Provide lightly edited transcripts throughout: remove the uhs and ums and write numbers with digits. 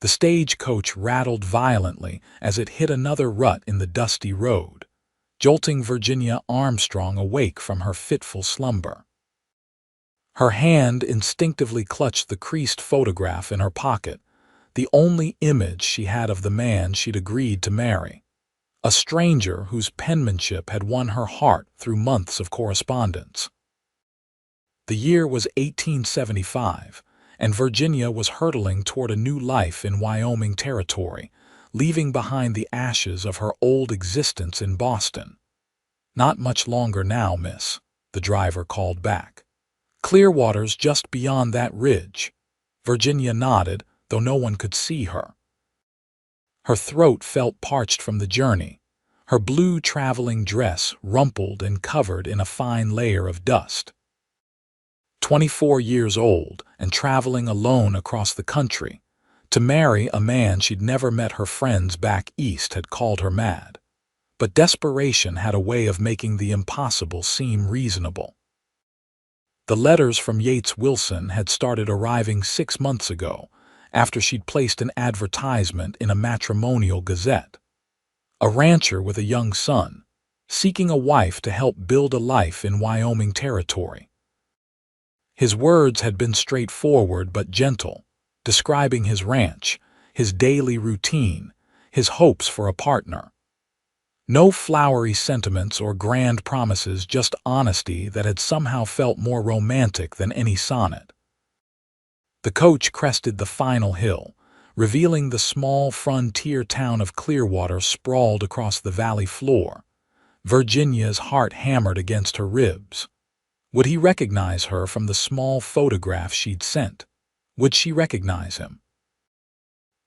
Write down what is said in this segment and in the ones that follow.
The stagecoach rattled violently as it hit another rut in the dusty road, jolting Virginia Armstrong awake from her fitful slumber. Her hand instinctively clutched the creased photograph in her pocket, the only image she had of the man she'd agreed to marry, a stranger whose penmanship had won her heart through months of correspondence. The year was 1875, and Virginia was hurtling toward a new life in Wyoming territory, leaving behind the ashes of her old existence in Boston. "Not much longer now, miss," the driver called back. "Clearwater's just beyond that ridge." Virginia nodded, though no one could see her. Her throat felt parched from the journey, her blue traveling dress rumpled and covered in a fine layer of dust. 24 years old and traveling alone across the country, to marry a man she'd never met. Her friends back east had called her mad. But desperation had a way of making the impossible seem reasonable. The letters from Yates Wilson had started arriving 6 months ago, after she'd placed an advertisement in a matrimonial gazette. A rancher with a young son, seeking a wife to help build a life in Wyoming territory. His words had been straightforward but gentle, describing his ranch, his daily routine, his hopes for a partner. No flowery sentiments or grand promises, just honesty that had somehow felt more romantic than any sonnet. The coach crested the final hill, revealing the small frontier town of Clearwater sprawled across the valley floor. Virginia's heart hammered against her ribs. Would he recognize her from the small photograph she'd sent? Would she recognize him?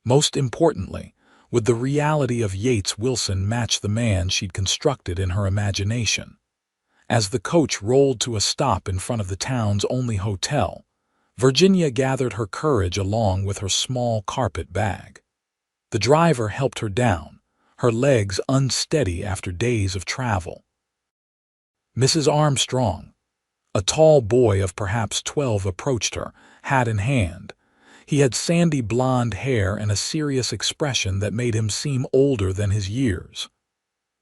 Most importantly, would the reality of Yates Wilson match the man she'd constructed in her imagination? As the coach rolled to a stop in front of the town's only hotel, Virginia gathered her courage along with her small carpet bag. The driver helped her down, her legs unsteady after days of travel. "Mrs. Armstrong." A tall boy of perhaps 12 approached her, hat in hand. He had sandy blonde hair and a serious expression that made him seem older than his years.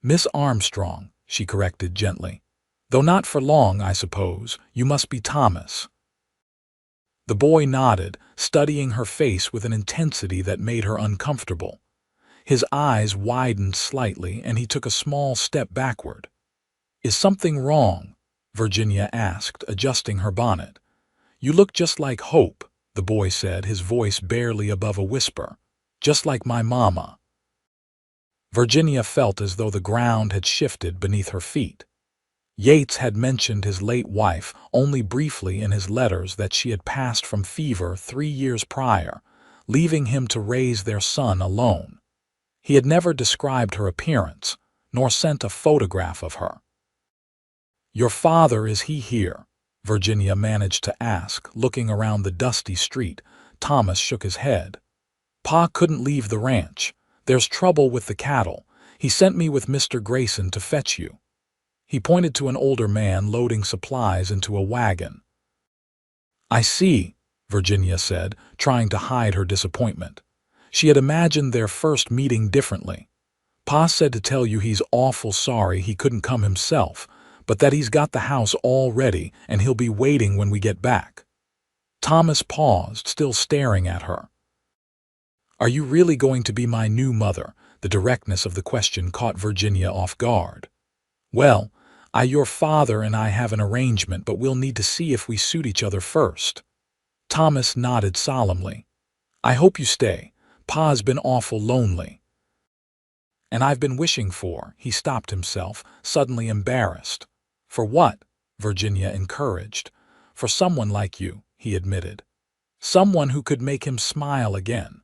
"Miss Armstrong," she corrected gently. "Though not for long, I suppose. You must be Thomas." The boy nodded, studying her face with an intensity that made her uncomfortable. His eyes widened slightly, and he took a small step backward. "Is something wrong?" Virginia asked, adjusting her bonnet. "You look just like Hope," the boy said, his voice barely above a whisper. "Just like my mama." Virginia felt as though the ground had shifted beneath her feet. Yates had mentioned his late wife only briefly in his letters, that she had passed from fever 3 years prior, leaving him to raise their son alone. He had never described her appearance, nor sent a photograph of her. "Your father, is he here?" Virginia managed to ask, looking around the dusty street. Thomas shook his head. "Pa couldn't leave the ranch. There's trouble with the cattle. He sent me with Mr. Grayson to fetch you." He pointed to an older man loading supplies into a wagon. "I see," Virginia said, trying to hide her disappointment. She had imagined their first meeting differently. "Pa said to tell you he's awful sorry he couldn't come himself, but that he's got the house all ready and he'll be waiting when we get back." Thomas paused, still staring at her. "Are you really going to be my new mother?" The directness of the question caught Virginia off guard. "Well, your father and I have an arrangement, but we'll need to see if we suit each other first." Thomas nodded solemnly. "I hope you stay. Pa's been awful lonely." "And I've been wishing for—" He stopped himself, suddenly embarrassed. "For what?" Virginia encouraged. "For someone like you," he admitted. "Someone who could make him smile again."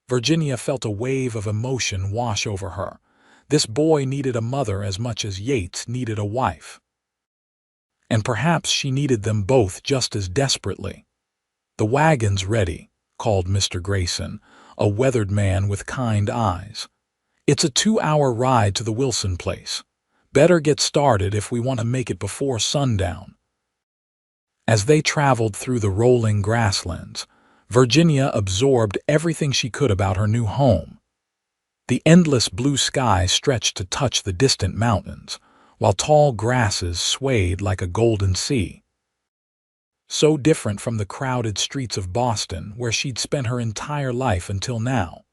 Virginia felt a wave of emotion wash over her. This boy needed a mother as much as Yates needed a wife. And perhaps she needed them both just as desperately. "The wagon's ready," called Mr. Grayson, a weathered man with kind eyes. "It's a 2-hour ride to the Wilson place. Better get started if we want to make it before sundown." As they traveled through the rolling grasslands, Virginia absorbed everything she could about her new home. The endless blue sky stretched to touch the distant mountains, while tall grasses swayed like a golden sea. So different from the crowded streets of Boston, where she'd spent her entire life until now.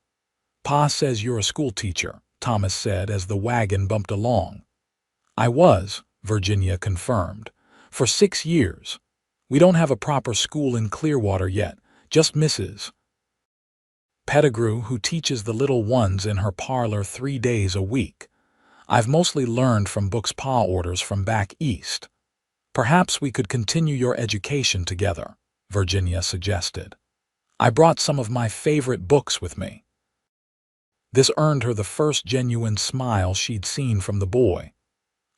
"Pa says you're a schoolteacher," Thomas said as the wagon bumped along. "I was," Virginia confirmed, "for 6 years. We don't have a proper school in Clearwater yet, just Mrs. Pettigrew, who teaches the little ones in her parlor 3 days a week. I've mostly learned from books Pa orders from back east. Perhaps we could continue your education together," Virginia suggested. "I brought some of my favorite books with me." This earned her the first genuine smile she'd seen from the boy.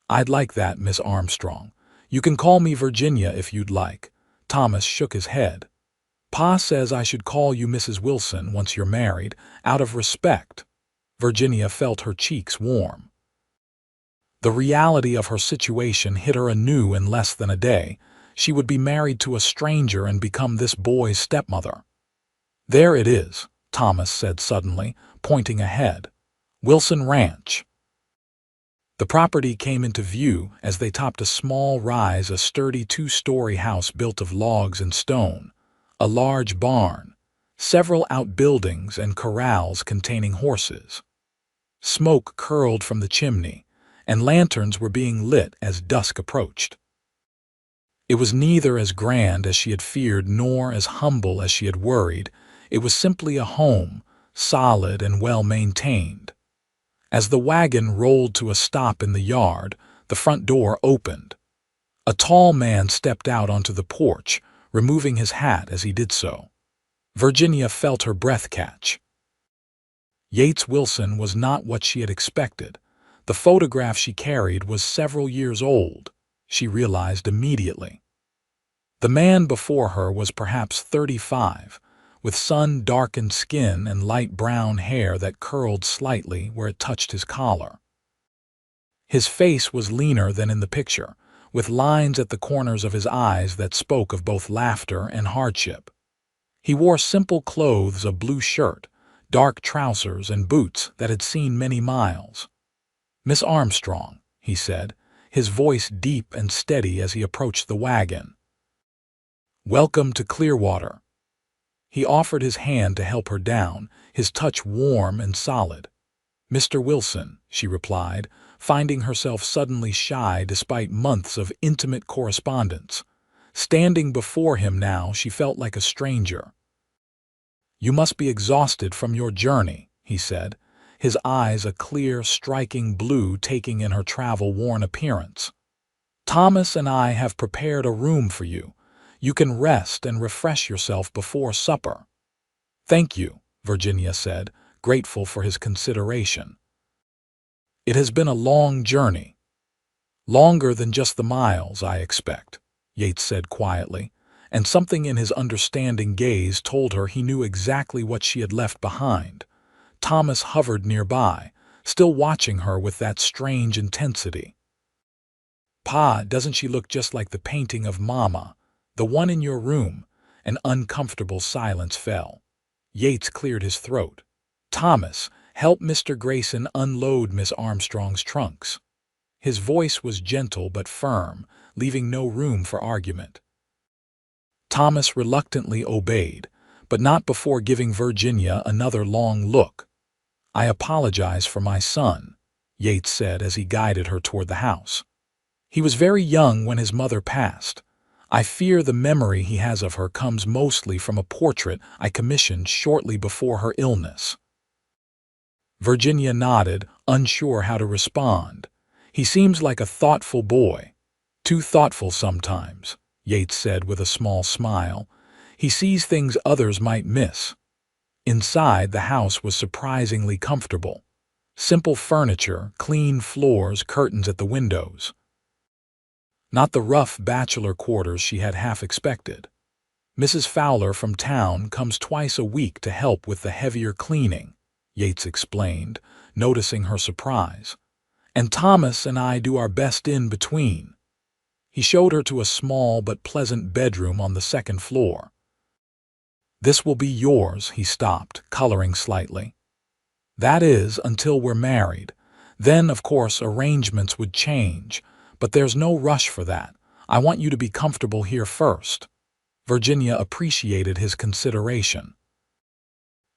"I'd like that, Miss Armstrong. You can call me Virginia if you'd like." Thomas shook his head. "Pa says I should call you Mrs. Wilson once you're married, out of respect." Virginia felt her cheeks warm. The reality of her situation hit her anew in less than a day. She would be married to a stranger and become this boy's stepmother. "There it is," Thomas said suddenly, pointing ahead. "Wilson Ranch." The property came into view as they topped a small rise, a sturdy 2-story house built of logs and stone, a large barn, several outbuildings and corrals containing horses. Smoke curled from the chimney, and lanterns were being lit as dusk approached. It was neither as grand as she had feared nor as humble as she had worried. It was simply a home, solid and well-maintained. As the wagon rolled to a stop in the yard, the front door opened. A tall man stepped out onto the porch, removing his hat as he did so. Virginia felt her breath catch. Yates Wilson was not what she had expected. The photograph she carried was several years old, she realized immediately. The man before her was perhaps 35, with sun-darkened skin and light brown hair that curled slightly where it touched his collar. His face was leaner than in the picture, with lines at the corners of his eyes that spoke of both laughter and hardship. He wore simple clothes, a blue shirt, dark trousers, and boots that had seen many miles. "Miss Armstrong," he said, his voice deep and steady as he approached the wagon. "Welcome to Clearwater." He offered his hand to help her down, his touch warm and solid. "Mr. Wilson," she replied, finding herself suddenly shy despite months of intimate correspondence. Standing before him now, she felt like a stranger. "You must be exhausted from your journey," he said, his eyes a clear, striking blue taking in her travel-worn appearance. "Thomas and I have prepared a room for you. You can rest and refresh yourself before supper." "Thank you," Virginia said, grateful for his consideration. "It has been a long journey." "Longer than just the miles, I expect," Yates said quietly, and something in his understanding gaze told her he knew exactly what she had left behind. Thomas hovered nearby, still watching her with that strange intensity. "Pa, doesn't she look just like the painting of Mama? The one in your room?" An uncomfortable silence fell. Yates cleared his throat. "Thomas, help Mr. Grayson unload Miss Armstrong's trunks." His voice was gentle but firm, leaving no room for argument. Thomas reluctantly obeyed, but not before giving Virginia another long look. "I apologize for my son," Yates said as he guided her toward the house. "He was very young when his mother passed. I fear the memory he has of her comes mostly from a portrait I commissioned shortly before her illness." Virginia nodded, unsure how to respond. "He seems like a thoughtful boy. Too thoughtful sometimes," Yates said with a small smile. "He sees things others might miss." Inside, the house was surprisingly comfortable. Simple furniture, clean floors, curtains at the windows. Not the rough bachelor quarters she had half expected. "Mrs. Fowler from town comes twice a week to help with the heavier cleaning," Yates explained, noticing her surprise. "And Thomas and I do our best in between." He showed her to a small but pleasant bedroom on the second floor. This will be yours, he stopped, coloring slightly. That is, until we're married. Then, of course, arrangements would change, but there's no rush for that. I want you to be comfortable here first. Virginia appreciated his consideration.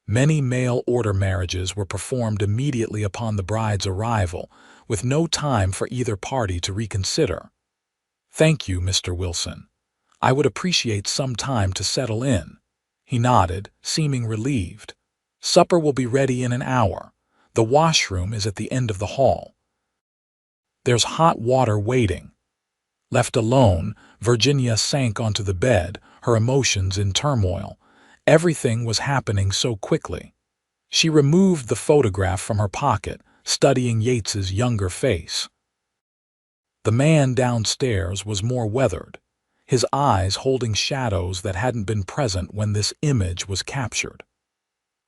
Many mail-order marriages were performed immediately upon the bride's arrival, with no time for either party to reconsider. Thank you, Mr. Wilson. I would appreciate some time to settle in. He nodded, seeming relieved. Supper will be ready in an hour. The washroom is at the end of the hall. There's hot water waiting. Left alone, Virginia sank onto the bed, her emotions in turmoil. Everything was happening so quickly. She removed the photograph from her pocket, studying Yates's younger face. The man downstairs was more weathered, his eyes holding shadows that hadn't been present when this image was captured.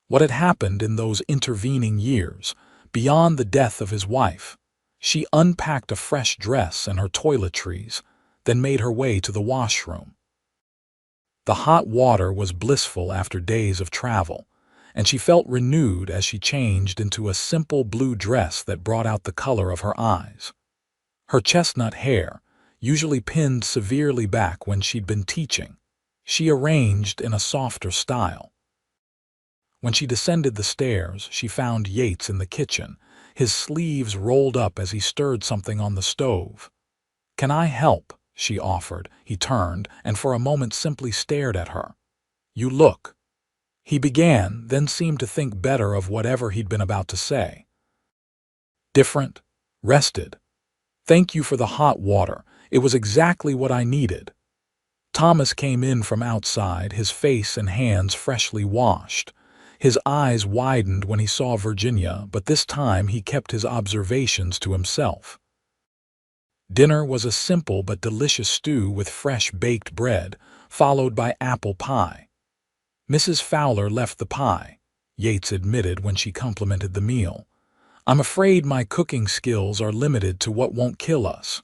What had happened in those intervening years, beyond the death of his wife? She unpacked a fresh dress and her toiletries, then made her way to the washroom. The hot water was blissful after days of travel, and she felt renewed as she changed into a simple blue dress that brought out the color of her eyes. Her chestnut hair, usually pinned severely back when she'd been teaching, she arranged in a softer style. When she descended the stairs, she found Yates in the kitchen, his sleeves rolled up as he stirred something on the stove. "Can I help?" she offered. He turned and for a moment simply stared at her. "You look," he began, then seemed to think better of whatever he'd been about to say. "Different, rested. Thank you for the hot water. It was exactly what I needed." Thomas came in from outside, his face and hands freshly washed. His eyes widened when he saw Virginia, but this time he kept his observations to himself. Dinner was a simple but delicious stew with fresh baked bread, followed by apple pie. Mrs. Fowler left the pie, Yates admitted when she complimented the meal. "I'm afraid my cooking skills are limited to what won't kill us."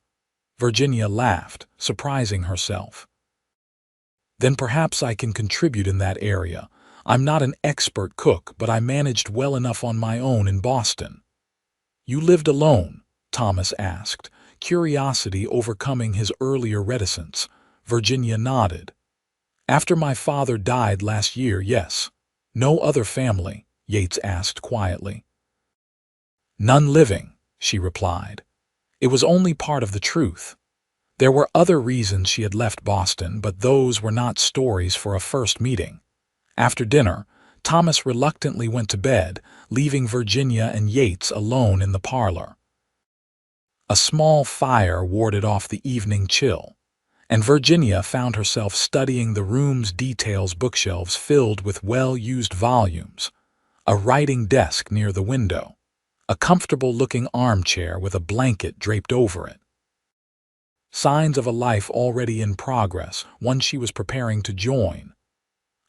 Virginia laughed, surprising herself. "Then perhaps I can contribute in that area. I'm not an expert cook, but I managed well enough on my own in Boston." "You lived alone?" Thomas asked, curiosity overcoming his earlier reticence. Virginia nodded. "After my father died last year, yes." "No other family?" Yates asked quietly. "None living," she replied. It was only part of the truth. There were other reasons she had left Boston, but those were not stories for a first meeting. After dinner, Thomas reluctantly went to bed, leaving Virginia and Yates alone in the parlor. A small fire warded off the evening chill, and Virginia found herself studying the room's details, bookshelves filled with well-used volumes, a writing desk near the window, a comfortable-looking armchair with a blanket draped over it. Signs of a life already in progress, one she was preparing to join.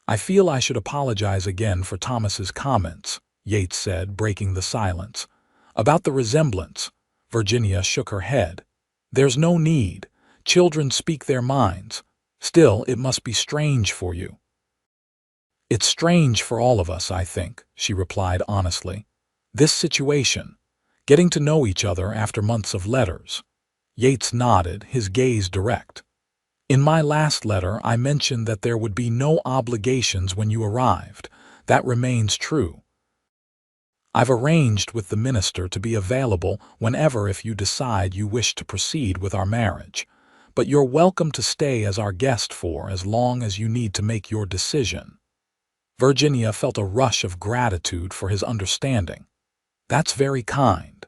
"I feel I should apologize again for Thomas's comments," Yates said, breaking the silence. "About the resemblance." Virginia shook her head. "There's no need. Children speak their minds. Still, it must be strange for you." "It's strange for all of us, I think," she replied honestly. "This situation, getting to know each other after months of letters." Yates nodded, his gaze direct. "In my last letter, I mentioned that there would be no obligations when you arrived. That remains true. I've arranged with the minister to be available whenever if you decide you wish to proceed with our marriage. But you're welcome to stay as our guest for as long as you need to make your decision." Virginia felt a rush of gratitude for his understanding. "That's very kind.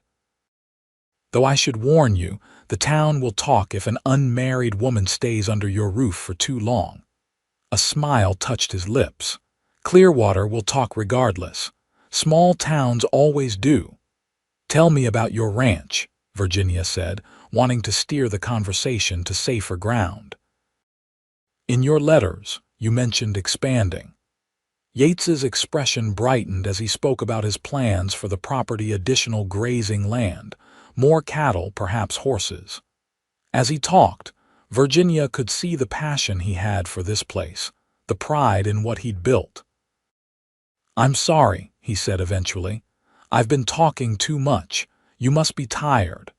Though I should warn you, the town will talk if an unmarried woman stays under your roof for too long." A smile touched his lips. "Clearwater will talk regardless. Small towns always do." "Tell me about your ranch," Virginia said, wanting to steer the conversation to safer ground. "In your letters, you mentioned expanding." Yates's expression brightened as he spoke about his plans for the property, additional grazing land, more cattle, perhaps horses. As he talked, Virginia could see the passion he had for this place, the pride in what he'd built. "I'm sorry," he said eventually. "I've been talking too much. You must be tired."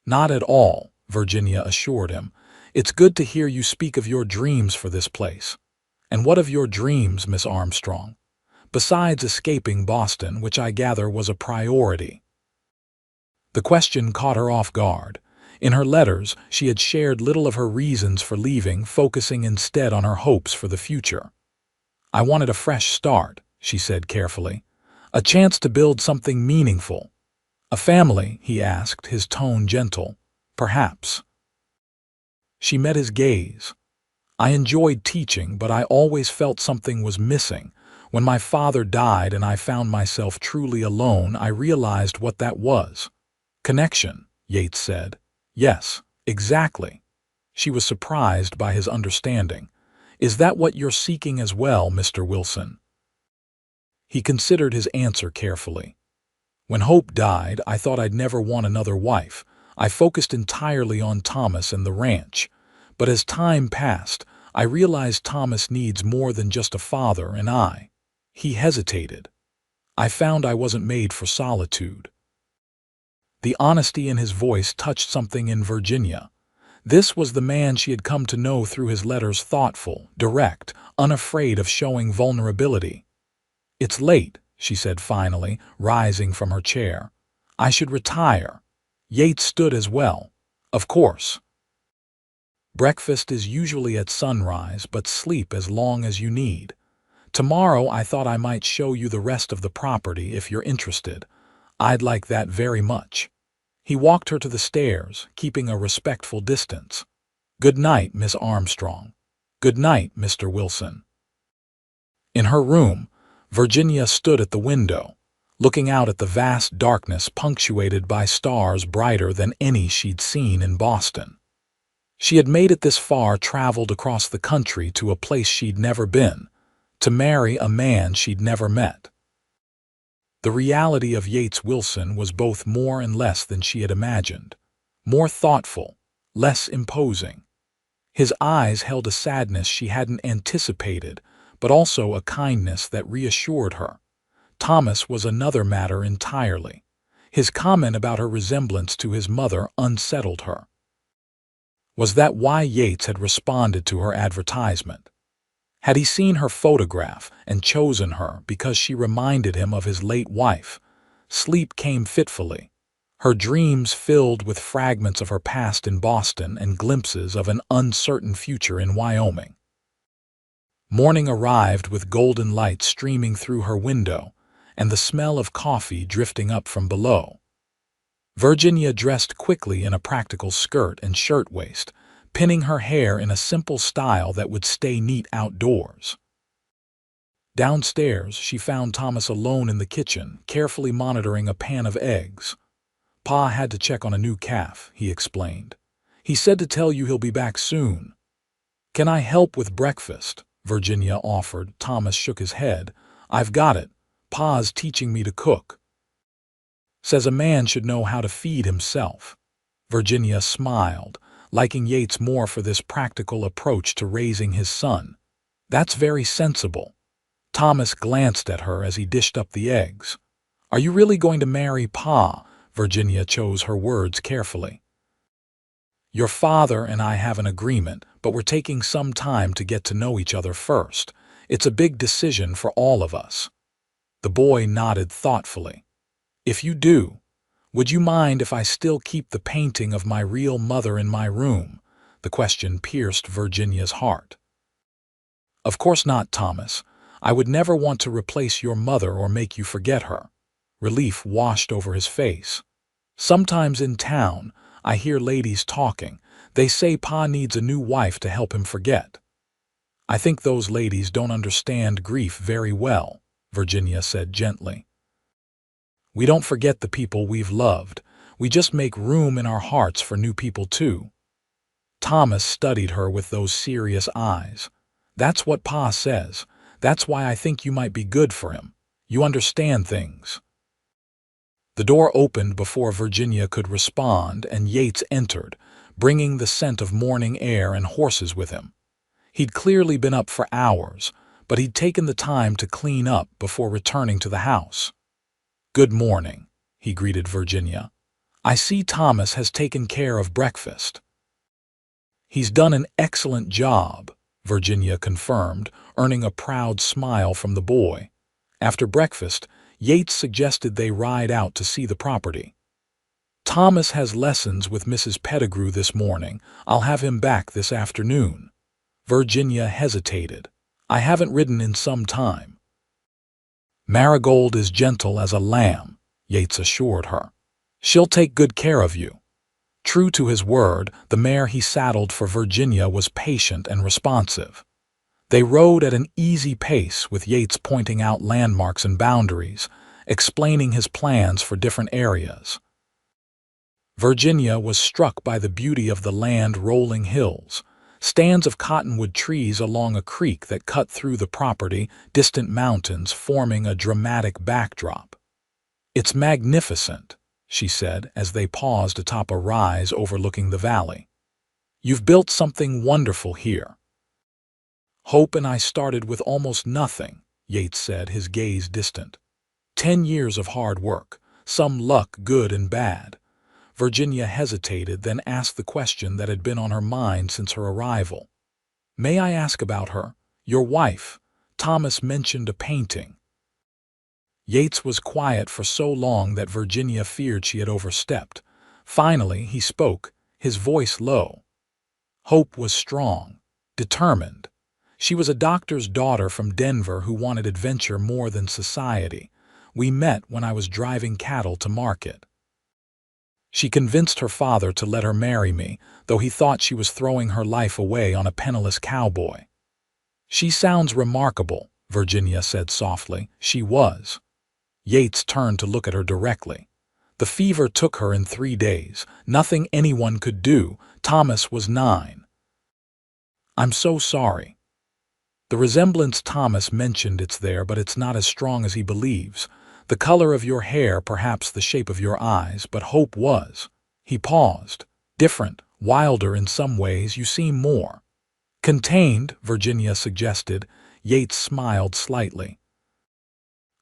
"Not at all," Virginia assured him. "It's good to hear you speak of your dreams for this place." "And what of your dreams, Miss Armstrong? Besides escaping Boston, which I gather was a priority." The question caught her off guard. In her letters, she had shared little of her reasons for leaving, focusing instead on her hopes for the future. "I wanted a fresh start," she said carefully. "A chance to build something meaningful." "A family?" he asked, his tone gentle. "Perhaps." She met his gaze. "I enjoyed teaching, but I always felt something was missing. When my father died and I found myself truly alone, I realized what that was." "Connection," Yates said. "Yes, exactly." She was surprised by his understanding. "Is that what you're seeking as well, Mr. Wilson?" He considered his answer carefully. "When Hope died, I thought I'd never want another wife. I focused entirely on Thomas and the ranch. But as time passed, I realized Thomas needs more than just a father and I." He hesitated. "I found I wasn't made for solitude." The honesty in his voice touched something in Virginia. This was the man she had come to know through his letters, thoughtful, direct, unafraid of showing vulnerability. "It's late," she said finally, rising from her chair. "I should retire." Yates stood as well. "Of course. Breakfast is usually at sunrise, but sleep as long as you need. Tomorrow I thought I might show you the rest of the property if you're interested. I'd like that very much." He walked her to the stairs, keeping a respectful distance. "Good night, Miss Armstrong." "Good night, Mr. Wilson." In her room, Virginia stood at the window, looking out at the vast darkness punctuated by stars brighter than any she'd seen in Boston. She had made it this far, traveled across the country to a place she'd never been, to marry a man she'd never met. The reality of Yates Wilson was both more and less than she had imagined. More thoughtful, less imposing. His eyes held a sadness she hadn't anticipated, but also a kindness that reassured her. Thomas was another matter entirely. His comment about her resemblance to his mother unsettled her. Was that why Yates had responded to her advertisement? Had he seen her photograph and chosen her because she reminded him of his late wife? Sleep came fitfully, her dreams filled with fragments of her past in Boston and glimpses of an uncertain future in Wyoming. Morning arrived with golden light streaming through her window and the smell of coffee drifting up from below. Virginia dressed quickly in a practical skirt and shirtwaist, pinning her hair in a simple style that would stay neat outdoors. Downstairs, she found Thomas alone in the kitchen, carefully monitoring a pan of eggs. "Pa had to check on a new calf," he explained. "He said to tell you he'll be back soon." "Can I help with breakfast?" Virginia offered. Thomas shook his head. "I've got it. Pa's teaching me to cook. Says a man should know how to feed himself." Virginia smiled, liking Yates more for this practical approach to raising his son. "That's very sensible." Thomas glanced at her as he dished up the eggs. "Are you really going to marry Pa?" Virginia chose her words carefully. "Your father and I have an agreement, but we're taking some time to get to know each other first. It's a big decision for all of us." The boy nodded thoughtfully. "If you do, would you mind if I still keep the painting of my real mother in my room?" The question pierced Virginia's heart. "Of course not, Thomas. I would never want to replace your mother or make you forget her." Relief washed over his face. "Sometimes in town, I hear ladies talking. They say Pa needs a new wife to help him forget." "I think those ladies don't understand grief very well," Virginia said gently. "We don't forget the people we've loved. We just make room in our hearts for new people too." Thomas studied her with those serious eyes. "That's what Pa says. That's why I think you might be good for him. You understand things." The door opened before Virginia could respond, and Yates entered, bringing the scent of morning air and horses with him. He'd clearly been up for hours, but he'd taken the time to clean up before returning to the house. "Good morning," he greeted Virginia. "I see Thomas has taken care of breakfast." "He's done an excellent job," Virginia confirmed, earning a proud smile from the boy. After breakfast, Yates suggested they ride out to see the property. "Thomas has lessons with Mrs. Pettigrew this morning. I'll have him back this afternoon." Virginia hesitated. "I haven't ridden in some time." "Marigold is gentle as a lamb," Yates assured her. "She'll take good care of you." True to his word, the mare he saddled for Virginia was patient and responsive. They rode at an easy pace, with Yates pointing out landmarks and boundaries, explaining his plans for different areas. Virginia was struck by the beauty of the land rolling hills, stands of cottonwood trees along a creek that cut through the property, distant mountains forming a dramatic backdrop. "It's magnificent," she said as they paused atop a rise overlooking the valley. "You've built something wonderful here." "Hope and I started with almost nothing," Yates said, his gaze distant. 10 years of hard work, some luck good and bad." Virginia hesitated, then asked the question that had been on her mind since her arrival. "May I ask about her? Your wife? Thomas mentioned a painting." Yates was quiet for so long that Virginia feared she had overstepped. Finally, he spoke, his voice low. Hope was strong, determined. She was a doctor's daughter from Denver who wanted adventure more than society. We met when I was driving cattle to market. She convinced her father to let her marry me, though he thought she was throwing her life away on a penniless cowboy. "She sounds remarkable," Virginia said softly. She was. Yates turned to look at her directly. "The fever took her in 3 days. Nothing anyone could do. Thomas was 9. "I'm so sorry." "The resemblance Thomas mentioned, it's there, but it's not as strong as he believes. The color of your hair, perhaps the shape of your eyes, but Hope was." He paused. "Different, wilder in some ways. You seem more contained," Virginia suggested. Yates smiled slightly.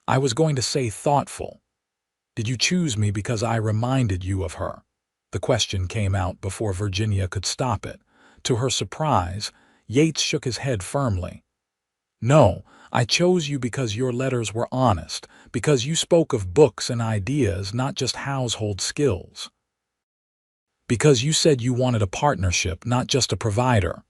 "I was going to say thoughtful. Did you choose me because I reminded you of her?" The question came out before Virginia could stop it. To her surprise, Yates shook his head firmly. "No, I chose you because your letters were honest, because you spoke of books and ideas, not just household skills. Because you said you wanted a partnership, not just a provider."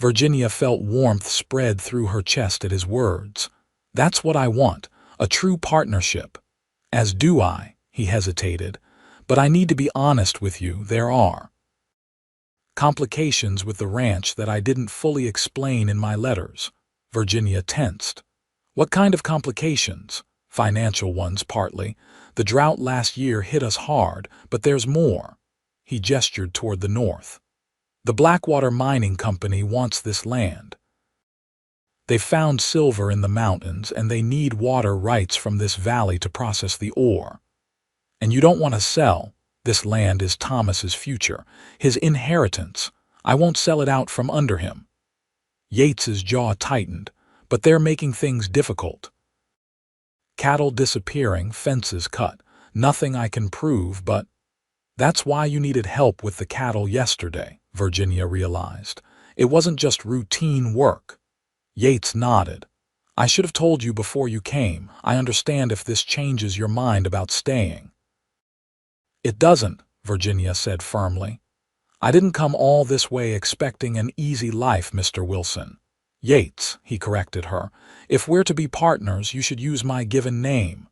Virginia felt warmth spread through her chest at his words. "That's what I want, a true partnership." "As do I," he hesitated. "But I need to be honest with you, there are complications with the ranch that I didn't fully explain in my letters." Virginia tensed. "What kind of complications?" "Financial ones, partly. The drought last year hit us hard, but there's more." He gestured toward the north. "The Blackwater Mining Company wants this land. They've found silver in the mountains, and they need water rights from this valley to process the ore. And you don't want to sell. This land is Thomas's future, his inheritance. I won't sell it out from under him." Yates's jaw tightened. "But they're making things difficult. Cattle disappearing, fences cut. Nothing I can prove, but—" "That's why you needed help with the cattle yesterday," Virginia realized. "It wasn't just routine work." Yates nodded. "I should have told you before you came. I understand if this changes your mind about staying." "It doesn't," Virginia said firmly. "I didn't come all this way expecting an easy life, Mr. Wilson." "Yates," he corrected her. "If we're to be partners, you should use my given name."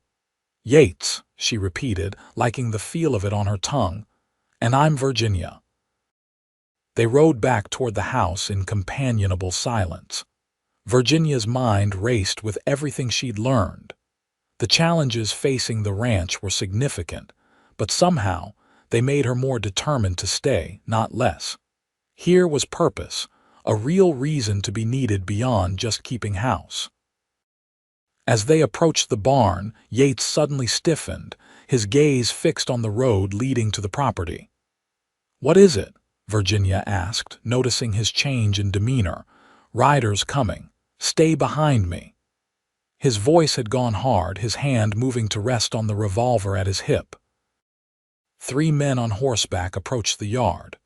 "Yates," she repeated, liking the feel of it on her tongue. "And I'm Virginia." They rode back toward the house in companionable silence. Virginia's mind raced with everything she'd learned. The challenges facing the ranch were significant, but somehow they made her more determined to stay, not less. Here was purpose, a real reason to be needed beyond just keeping house. As they approached the barn, Yates suddenly stiffened, his gaze fixed on the road leading to the property. "What is it?" Virginia asked, noticing his change in demeanor. "Riders coming. Stay behind me." His voice had gone hard, his hand moving to rest on the revolver at his hip. 3 men on horseback approached the yard.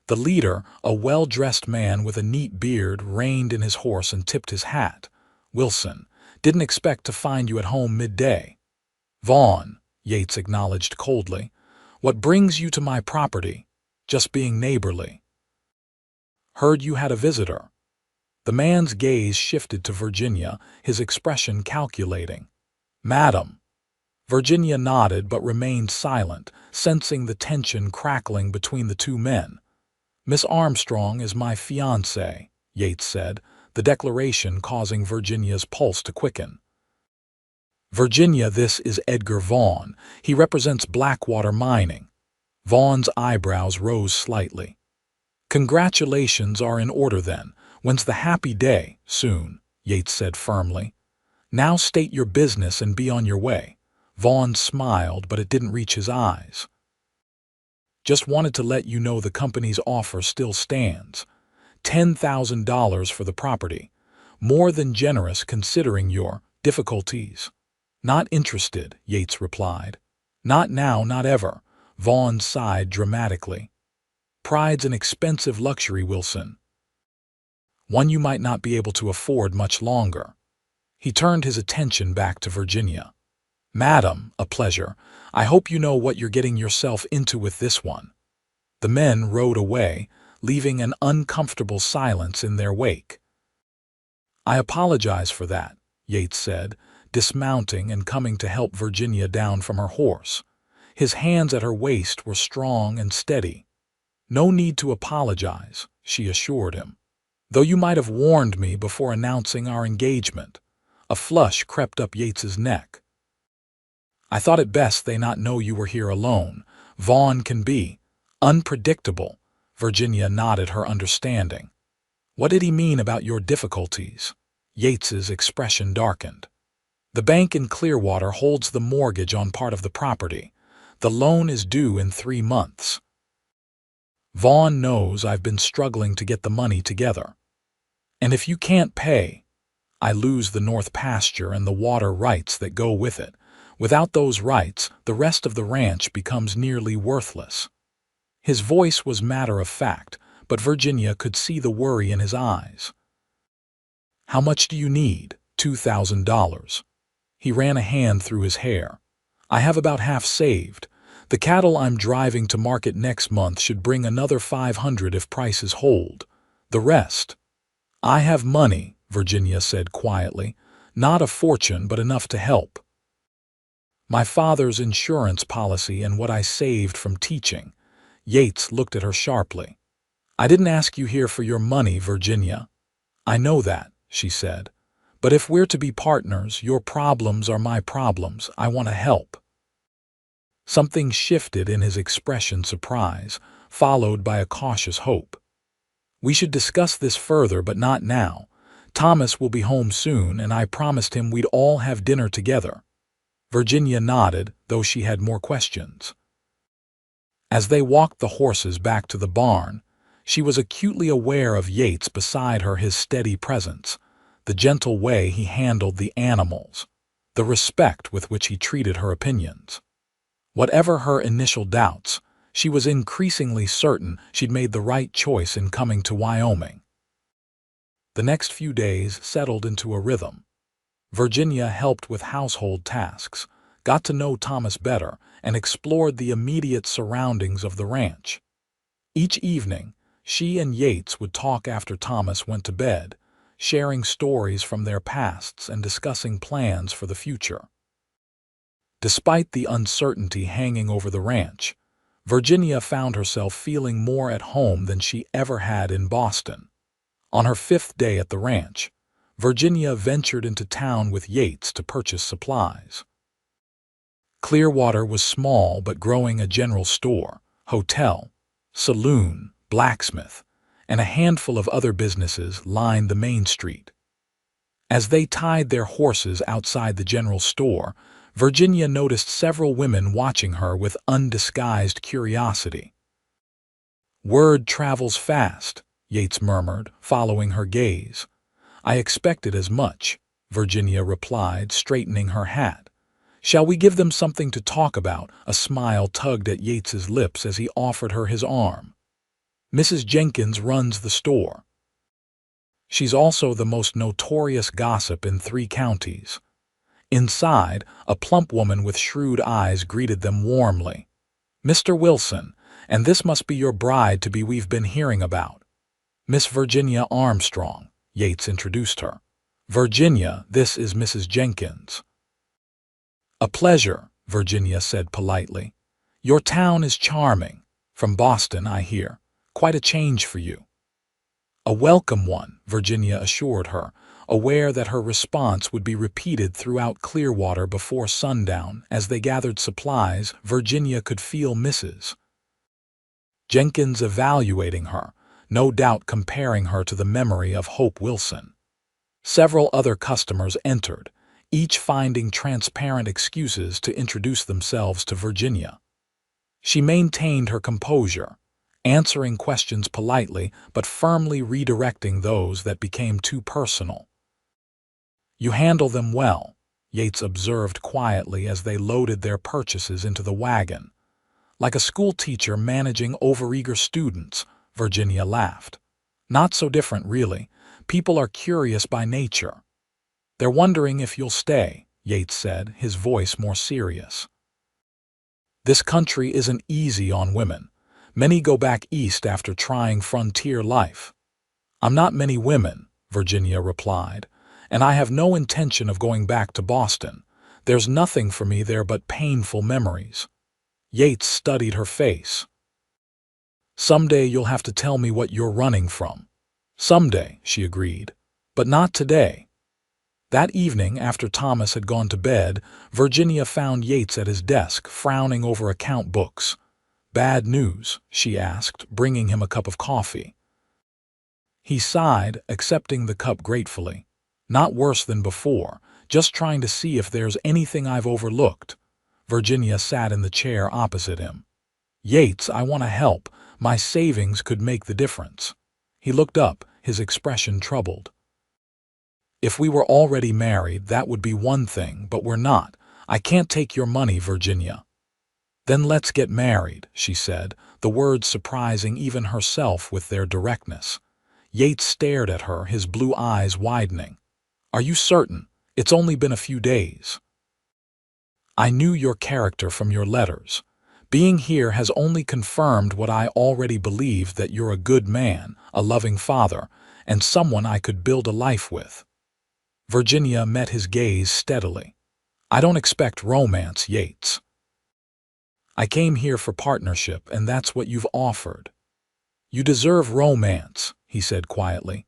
The leader, a well-dressed man with a neat beard, reined in his horse and tipped his hat. "Wilson, didn't expect to find you at home midday." "Vaughn," Yates acknowledged coldly. "What brings you to my property?" "Just being neighborly." "Heard you had a visitor." The man's gaze shifted to Virginia, his expression calculating. "Madam." Virginia nodded but remained silent, sensing the tension crackling between the 2 men. "Miss Armstrong is my fiancée," Yates said, the declaration causing Virginia's pulse to quicken. "Virginia, this is Edgar Vaughn. He represents Blackwater Mining." Vaughn's eyebrows rose slightly. "Congratulations are in order then. When's the happy day?" "Soon," Yates said firmly. "Now state your business and be on your way." Vaughn smiled, but it didn't reach his eyes. "Just wanted to let you know the company's offer still stands. $10,000 for the property. More than generous considering your difficulties." "Not interested," Yates replied. "Not now, not ever." Vaughn sighed dramatically. "Pride's an expensive luxury, Wilson. One you might not be able to afford much longer." He turned his attention back to Virginia. "Madam, a pleasure. I hope you know what you're getting yourself into with this one." The men rode away, leaving an uncomfortable silence in their wake. "I apologize for that," Yates said, dismounting and coming to help Virginia down from her horse. His hands at her waist were strong and steady. "No need to apologize," she assured him. "Though you might have warned me before announcing our engagement." A flush crept up Yates's neck. "I thought it best they not know you were here alone. Vaughn can be unpredictable." Virginia nodded her understanding. "What did he mean about your difficulties?" Yates's expression darkened. "The bank in Clearwater holds the mortgage on part of the property. The loan is due in 3 months. Vaughn knows I've been struggling to get the money together. And if you can't pay, I lose the north pasture and the water rights that go with it. Without those rights, the rest of the ranch becomes nearly worthless." His voice was matter of fact, but Virginia could see the worry in his eyes. "How much do you need?" $2,000. He ran a hand through his hair. "I have about half saved. The cattle I'm driving to market next month should bring another 500 if prices hold. The rest—" "I have money," Virginia said quietly. "Not a fortune, but enough to help. My father's insurance policy and what I saved from teaching." Yates looked at her sharply. "I didn't ask you here for your money, Virginia." "I know that," she said. "But if we're to be partners, your problems are my problems. I want to help." Something shifted in his expression, surprise, followed by a cautious hope. "We should discuss this further, but not now. Thomas will be home soon, and I promised him we'd all have dinner together." Virginia nodded, though she had more questions. As they walked the horses back to the barn, she was acutely aware of Yates beside her, his steady presence, the gentle way he handled the animals, the respect with which he treated her opinions. Whatever her initial doubts, she was increasingly certain she'd made the right choice in coming to Wyoming. The next few days settled into a rhythm. Virginia helped with household tasks, got to know Thomas better, and explored the immediate surroundings of the ranch. Each evening, she and Yates would talk after Thomas went to bed, sharing stories from their pasts and discussing plans for the future. Despite the uncertainty hanging over the ranch, Virginia found herself feeling more at home than she ever had in Boston. On her 5th day at the ranch, Virginia ventured into town with Yates to purchase supplies. Clearwater was small but growing. A general store, hotel, saloon, blacksmith, and a handful of other businesses lined the main street. As they tied their horses outside the general store, Virginia noticed several women watching her with undisguised curiosity. "Word travels fast," Yates murmured, following her gaze. I expected as much, Virginia replied, straightening her hat. Shall we give them something to talk about? A smile tugged at Yates's lips as he offered her his arm. Mrs. Jenkins runs the store. She's also the most notorious gossip in 3 counties. Inside, a plump woman with shrewd eyes greeted them warmly. Mr. Wilson, and this must be your bride-to-be we've been hearing about. Miss Virginia Armstrong, Yates introduced her. Virginia, this is Mrs. Jenkins. A pleasure, Virginia said politely. Your town is charming. From Boston, I hear. Quite a change for you. A welcome one, Virginia assured her, aware that her response would be repeated throughout Clearwater before sundown. As they gathered supplies, Virginia could feel Mrs. Jenkins evaluating her, no doubt comparing her to the memory of Hope Wilson. Several other customers entered, each finding transparent excuses to introduce themselves to Virginia. She maintained her composure, answering questions politely but firmly redirecting those that became too personal. You handle them well, Yates observed quietly as they loaded their purchases into the wagon. Like a school teacher managing overeager students, Virginia laughed. Not so different, really. People are curious by nature. They're wondering if you'll stay, Yates said, his voice more serious. This country isn't easy on women. Many go back east after trying frontier life. I'm not many women, Virginia replied, and I have no intention of going back to Boston. There's nothing for me there but painful memories. Yates studied her face. Someday you'll have to tell me what you're running from. Someday, she agreed, but not today. That evening, after Thomas had gone to bed, Virginia found Yates at his desk, frowning over account books. Bad news, she asked, bringing him a cup of coffee. He sighed, accepting the cup gratefully. Not worse than before, just trying to see if there's anything I've overlooked. Virginia sat in the chair opposite him. Yates, I want to help. My savings could make the difference. He looked up, his expression troubled. If we were already married, that would be one thing, but we're not. I can't take your money, Virginia. Then let's get married, she said, the words surprising even herself with their directness. Yates stared at her, his blue eyes widening. Are you certain? It's only been a few days. I knew your character from your letters. Being here has only confirmed what I already believed, that you're a good man, a loving father, and someone I could build a life with. Virginia met his gaze steadily. I don't expect romance, Yates. I came here for partnership, and that's what you've offered. You deserve romance, he said quietly.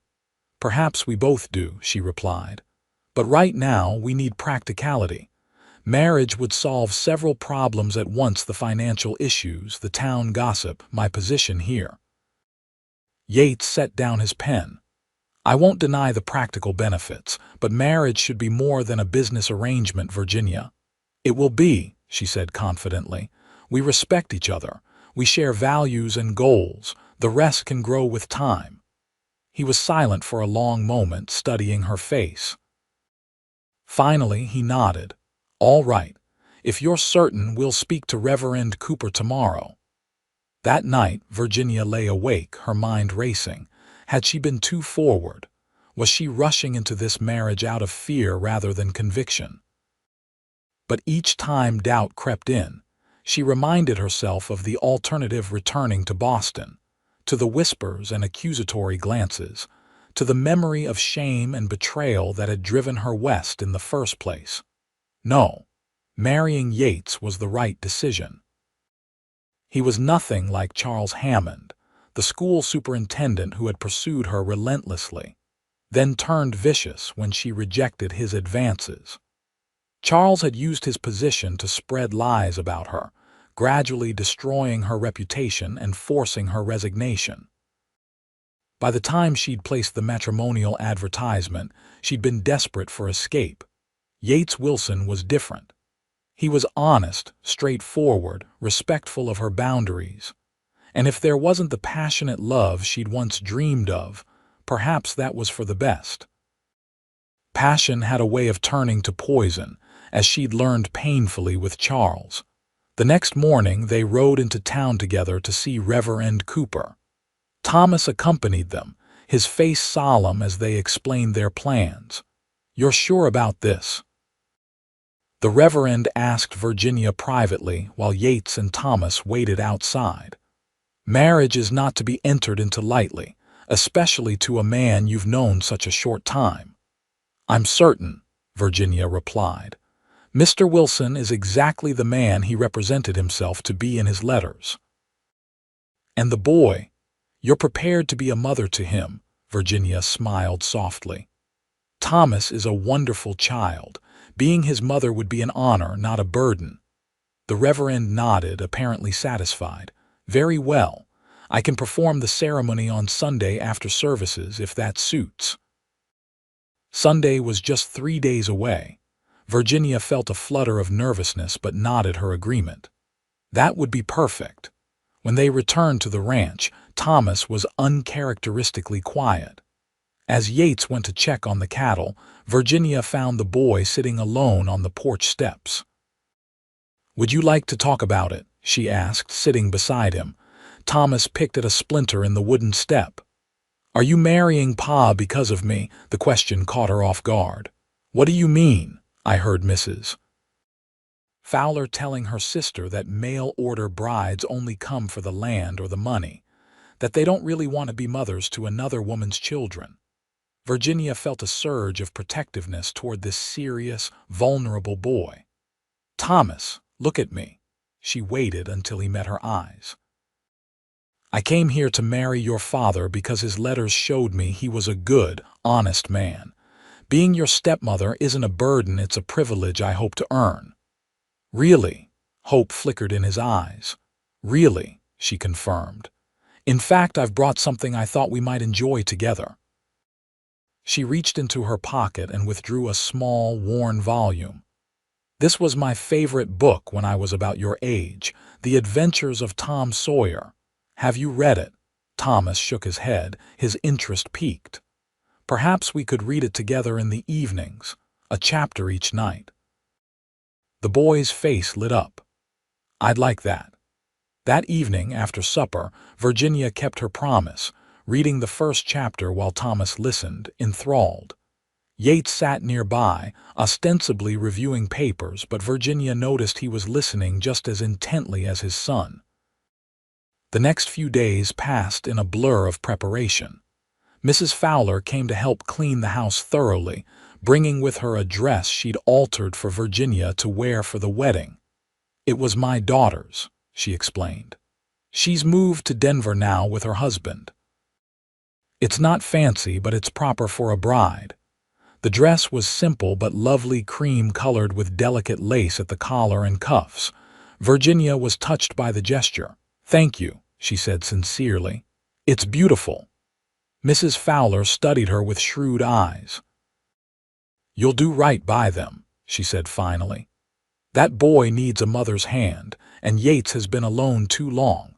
Perhaps we both do, she replied. But right now we need practicality. Marriage would solve several problems at once: the financial issues, the town gossip, my position here. Yates set down his pen. I won't deny the practical benefits, but marriage should be more than a business arrangement, Virginia. It will be, she said confidently. We respect each other. We share values and goals. The rest can grow with time. He was silent for a long moment, studying her face. Finally, he nodded. All right. If you're certain, we'll speak to Reverend Cooper tomorrow. That night, Virginia lay awake, her mind racing. Had she been too forward? Was she rushing into this marriage out of fear rather than conviction? But each time doubt crept in, she reminded herself of the alternative: returning to Boston, to the whispers and accusatory glances, to the memory of shame and betrayal that had driven her west in the first place. No, marrying Yates was the right decision. He was nothing like Charles Hammond, the school superintendent who had pursued her relentlessly, then turned vicious when she rejected his advances. Charles had used his position to spread lies about her, gradually destroying her reputation and forcing her resignation. By the time she'd placed the matrimonial advertisement, she'd been desperate for escape. Yates Wilson was different. He was honest, straightforward, respectful of her boundaries. And if there wasn't the passionate love she'd once dreamed of, perhaps that was for the best. Passion had a way of turning to poison, as she'd learned painfully with Charles. The next morning they rode into town together to see Reverend Cooper. Thomas accompanied them, his face solemn as they explained their plans. "You're sure about this?" The Reverend asked Virginia privately while Yates and Thomas waited outside. "Marriage is not to be entered into lightly, especially to a man you've known such a short time." "I'm certain," Virginia replied. "Mr. Wilson is exactly the man he represented himself to be in his letters." "And the boy? You're prepared to be a mother to him," Virginia smiled softly. "Thomas is a wonderful child. Being his mother would be an honor, not a burden." The Reverend nodded, apparently satisfied. "Very well. I can perform the ceremony on Sunday after services, if that suits." Sunday was just 3 days away. Virginia felt a flutter of nervousness but nodded her agreement. That would be perfect. When they returned to the ranch, Thomas was uncharacteristically quiet. As Yates went to check on the cattle, Virginia found the boy sitting alone on the porch steps. "Would you like to talk about it?" she asked, sitting beside him. Thomas picked at a splinter in the wooden step. "Are you marrying Pa because of me?" The question caught her off guard. "What do you mean?" I heard Mrs. Fowler telling her sister that mail-order brides only come for the land or the money, that they don't really want to be mothers to another woman's children. Virginia felt a surge of protectiveness toward this serious, vulnerable boy. "Thomas, look at me." She waited until he met her eyes. "I came here to marry your father because his letters showed me he was a good, honest man. Being your stepmother isn't a burden, it's a privilege I hope to earn." "Really?" Hope flickered in his eyes. "Really," she confirmed. "In fact, I've brought something I thought we might enjoy together." She reached into her pocket and withdrew a small, worn volume. "This was my favorite book when I was about your age, The Adventures of Tom Sawyer. Have you read it?" Thomas shook his head, his interest piqued. "Perhaps we could read it together in the evenings, a chapter each night." The boy's face lit up. "I'd like that." That evening, after supper, Virginia kept her promise, reading the first chapter while Thomas listened, enthralled. Yates sat nearby, ostensibly reviewing papers, but Virginia noticed he was listening just as intently as his son. The next few days passed in a blur of preparation. Mrs. Fowler came to help clean the house thoroughly, bringing with her a dress she'd altered for Virginia to wear for the wedding. "It was my daughter's," she explained. "She's moved to Denver now with her husband. It's not fancy, but it's proper for a bride." The dress was simple but lovely, cream-colored with delicate lace at the collar and cuffs. Virginia was touched by the gesture. "Thank you," she said sincerely. "It's beautiful." Mrs. Fowler studied her with shrewd eyes. "You'll do right by them," she said finally. "That boy needs a mother's hand, and Yates has been alone too long."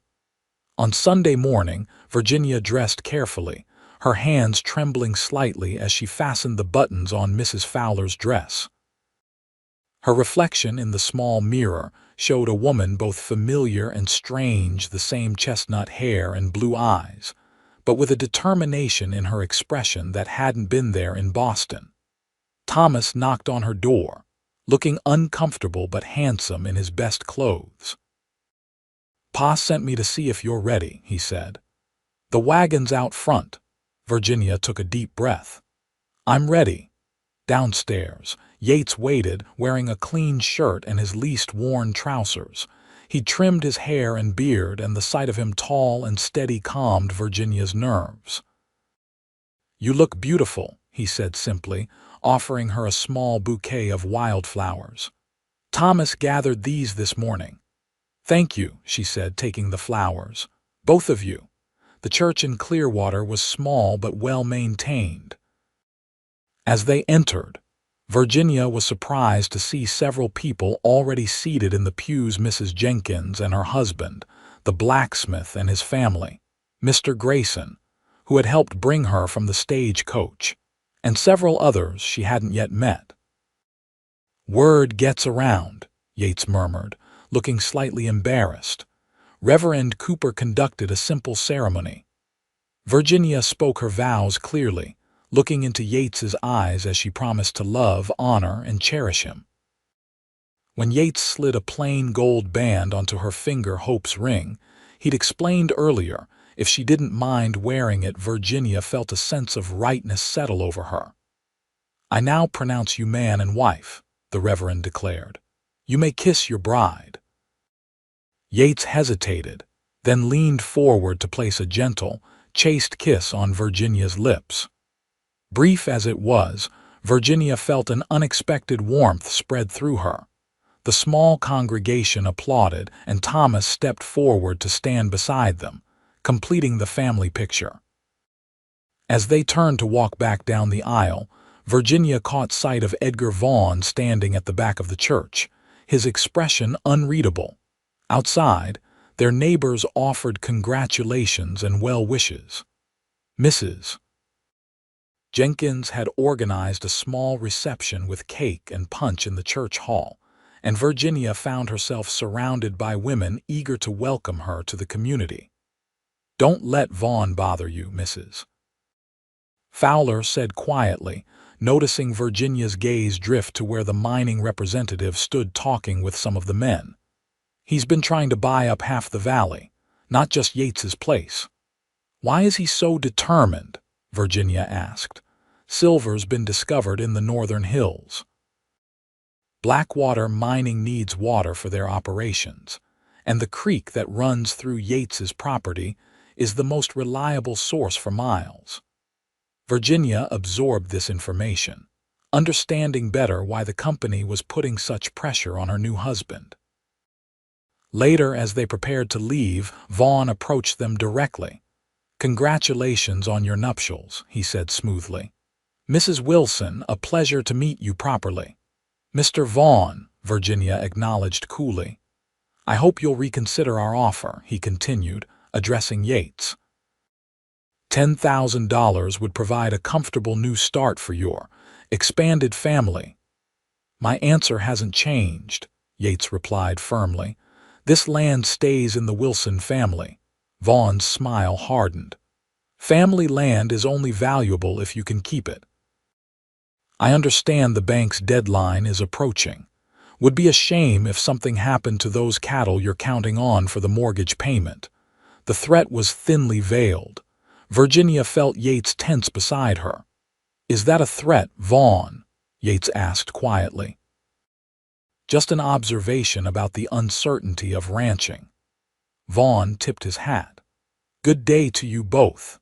On Sunday morning, Virginia dressed carefully, her hands trembling slightly as she fastened the buttons on Mrs. Fowler's dress. Her reflection in the small mirror showed a woman both familiar and strange, the same chestnut hair and blue eyes, but with a determination in her expression that hadn't been there in Boston. Thomas knocked on her door, looking uncomfortable but handsome in his best clothes. "Pa sent me to see if you're ready," he said. "The wagon's out front." Virginia took a deep breath. "I'm ready." Downstairs, Yates waited, wearing a clean shirt and his least worn trousers. He'd trimmed his hair and beard, and the sight of him tall and steady calmed Virginia's nerves. "You look beautiful," he said simply, offering her a small bouquet of wildflowers. "Thomas gathered these this morning." "Thank you," she said, taking the flowers. "Both of you." The church in Clearwater was small but well-maintained. As they entered, Virginia was surprised to see several people already seated in the pews: Mrs. Jenkins and her husband, the blacksmith and his family, Mr. Grayson, who had helped bring her from the stagecoach, and several others she hadn't yet met. "Word gets around," Yates murmured, looking slightly embarrassed. Reverend Cooper conducted a simple ceremony. Virginia spoke her vows clearly, looking into Yates's eyes as she promised to love, honor, and cherish him. When Yates slid a plain gold band onto her finger Hope's ring, he'd explained earlier, if she didn't mind wearing it, Virginia felt a sense of rightness settle over her. "I now pronounce you man and wife," the Reverend declared. "You may kiss your bride." Yates hesitated, then leaned forward to place a gentle, chaste kiss on Virginia's lips. Brief as it was, Virginia felt an unexpected warmth spread through her. The small congregation applauded, and Thomas stepped forward to stand beside them, completing the family picture. As they turned to walk back down the aisle, Virginia caught sight of Edgar Vaughn standing at the back of the church, his expression unreadable. Outside, their neighbors offered congratulations and well wishes. Mrs. Jenkins had organized a small reception with cake and punch in the church hall, and Virginia found herself surrounded by women eager to welcome her to the community. "Don't let Vaughn bother you, Mrs. Fowler said quietly, noticing Virginia's gaze drift to where the mining representative stood talking with some of the men. "He's been trying to buy up half the valley, not just Yates's place." "Why is he so determined?" Virginia asked. "Silver's been discovered in the northern hills. Blackwater mining needs water for their operations, and the creek that runs through Yates's property is the most reliable source for miles." Virginia absorbed this information, understanding better why the company was putting such pressure on her new husband. Later, as they prepared to leave, Vaughn approached them directly. "Congratulations on your nuptials," he said smoothly. "Mrs. Wilson, a pleasure to meet you properly." "Mr. Vaughn," Virginia acknowledged coolly. "I hope you'll reconsider our offer," he continued, addressing Yates. $10,000 would provide a comfortable new start for your expanded family." "My answer hasn't changed," Yates replied firmly. "This land stays in the Wilson family." Vaughn's smile hardened. "Family land is only valuable if you can keep it." "I understand the bank's deadline is approaching. Would be a shame if something happened to those cattle you're counting on for the mortgage payment." The threat was thinly veiled. Virginia felt Yates tense beside her. "Is that a threat, Vaughn?" Yates asked quietly. "Just an observation about the uncertainty of ranching." Vaughn tipped his hat. "Good day to you both."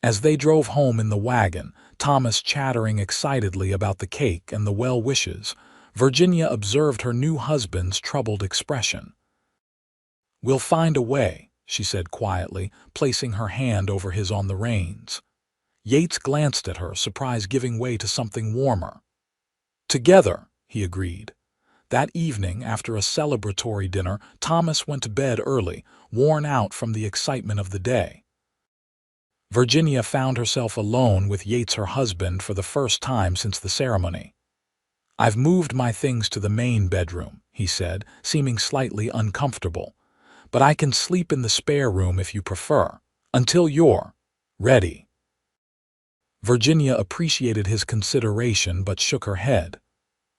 As they drove home in the wagon, Thomas chattering excitedly about the cake and the well wishes, Virginia observed her new husband's troubled expression. "We'll find a way," she said quietly, placing her hand over his on the reins. Yates glanced at her, surprise giving way to something warmer. "Together," he agreed. That evening, after a celebratory dinner, Thomas went to bed early, worn out from the excitement of the day. Virginia found herself alone with Yates, her husband, for the first time since the ceremony. "I've moved my things to the main bedroom," he said, seeming slightly uncomfortable. "But I can sleep in the spare room if you prefer, until you're ready." Virginia appreciated his consideration but shook her head.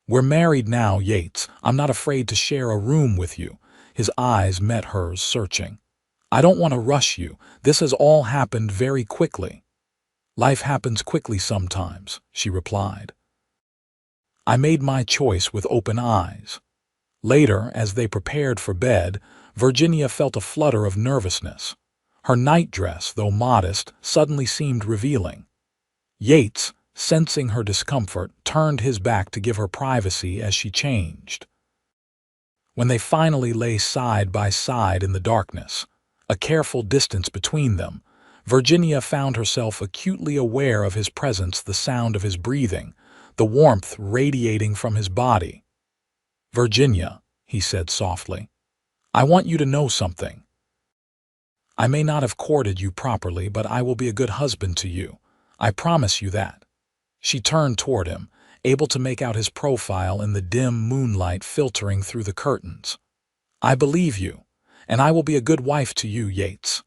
"We're married now, Yates. I'm not afraid to share a room with you." His eyes met hers, searching. "I don't want to rush you. This has all happened very quickly." "Life happens quickly sometimes," she replied. "I made my choice with open eyes." Later, as they prepared for bed, Virginia felt a flutter of nervousness. Her nightdress, though modest, suddenly seemed revealing. Yates, sensing her discomfort, turned his back to give her privacy as she changed. When they finally lay side by side in the darkness, a careful distance between them, Virginia found herself acutely aware of his presence, the sound of his breathing, the warmth radiating from his body. "Virginia," he said softly, "I want you to know something. I may not have courted you properly, but I will be a good husband to you. I promise you that." She turned toward him, able to make out his profile in the dim moonlight filtering through the curtains. "I believe you, and I will be a good wife to you, Yates."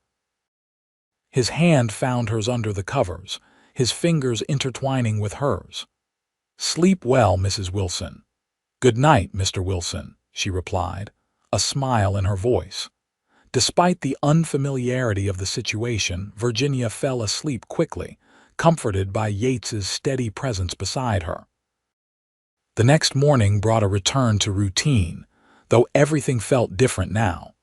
His hand found hers under the covers, his fingers intertwining with hers. "Sleep well, Mrs. Wilson." "Good night, Mr. Wilson," she replied, a smile in her voice. Despite the unfamiliarity of the situation, Virginia fell asleep quickly, comforted by Yates's steady presence beside her. The next morning brought a return to routine, though everything felt different now.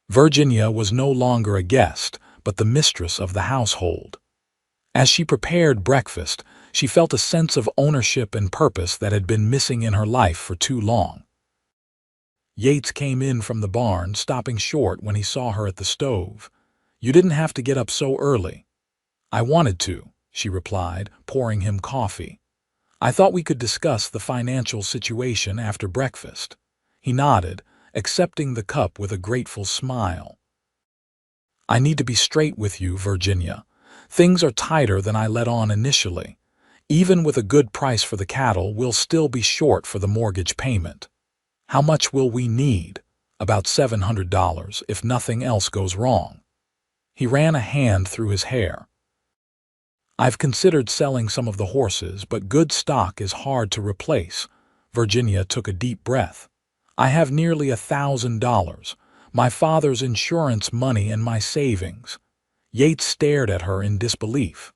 Virginia was no longer a guest, but the mistress of the household. As she prepared breakfast, she felt a sense of ownership and purpose that had been missing in her life for too long. Yates came in from the barn, stopping short when he saw her at the stove. "You didn't have to get up so early." "I wanted to," she replied, pouring him coffee. "I thought we could discuss the financial situation after breakfast." He nodded, accepting the cup with a grateful smile. "I need to be straight with you, Virginia. Things are tighter than I let on initially. Even with a good price for the cattle, we'll still be short for the mortgage payment." "How much will we need?" "About $700, if nothing else goes wrong." He ran a hand through his hair. "I've considered selling some of the horses, but good stock is hard to replace." Virginia took a deep breath. "I have nearly $1,000, my father's insurance money and my savings." Yates stared at her in disbelief.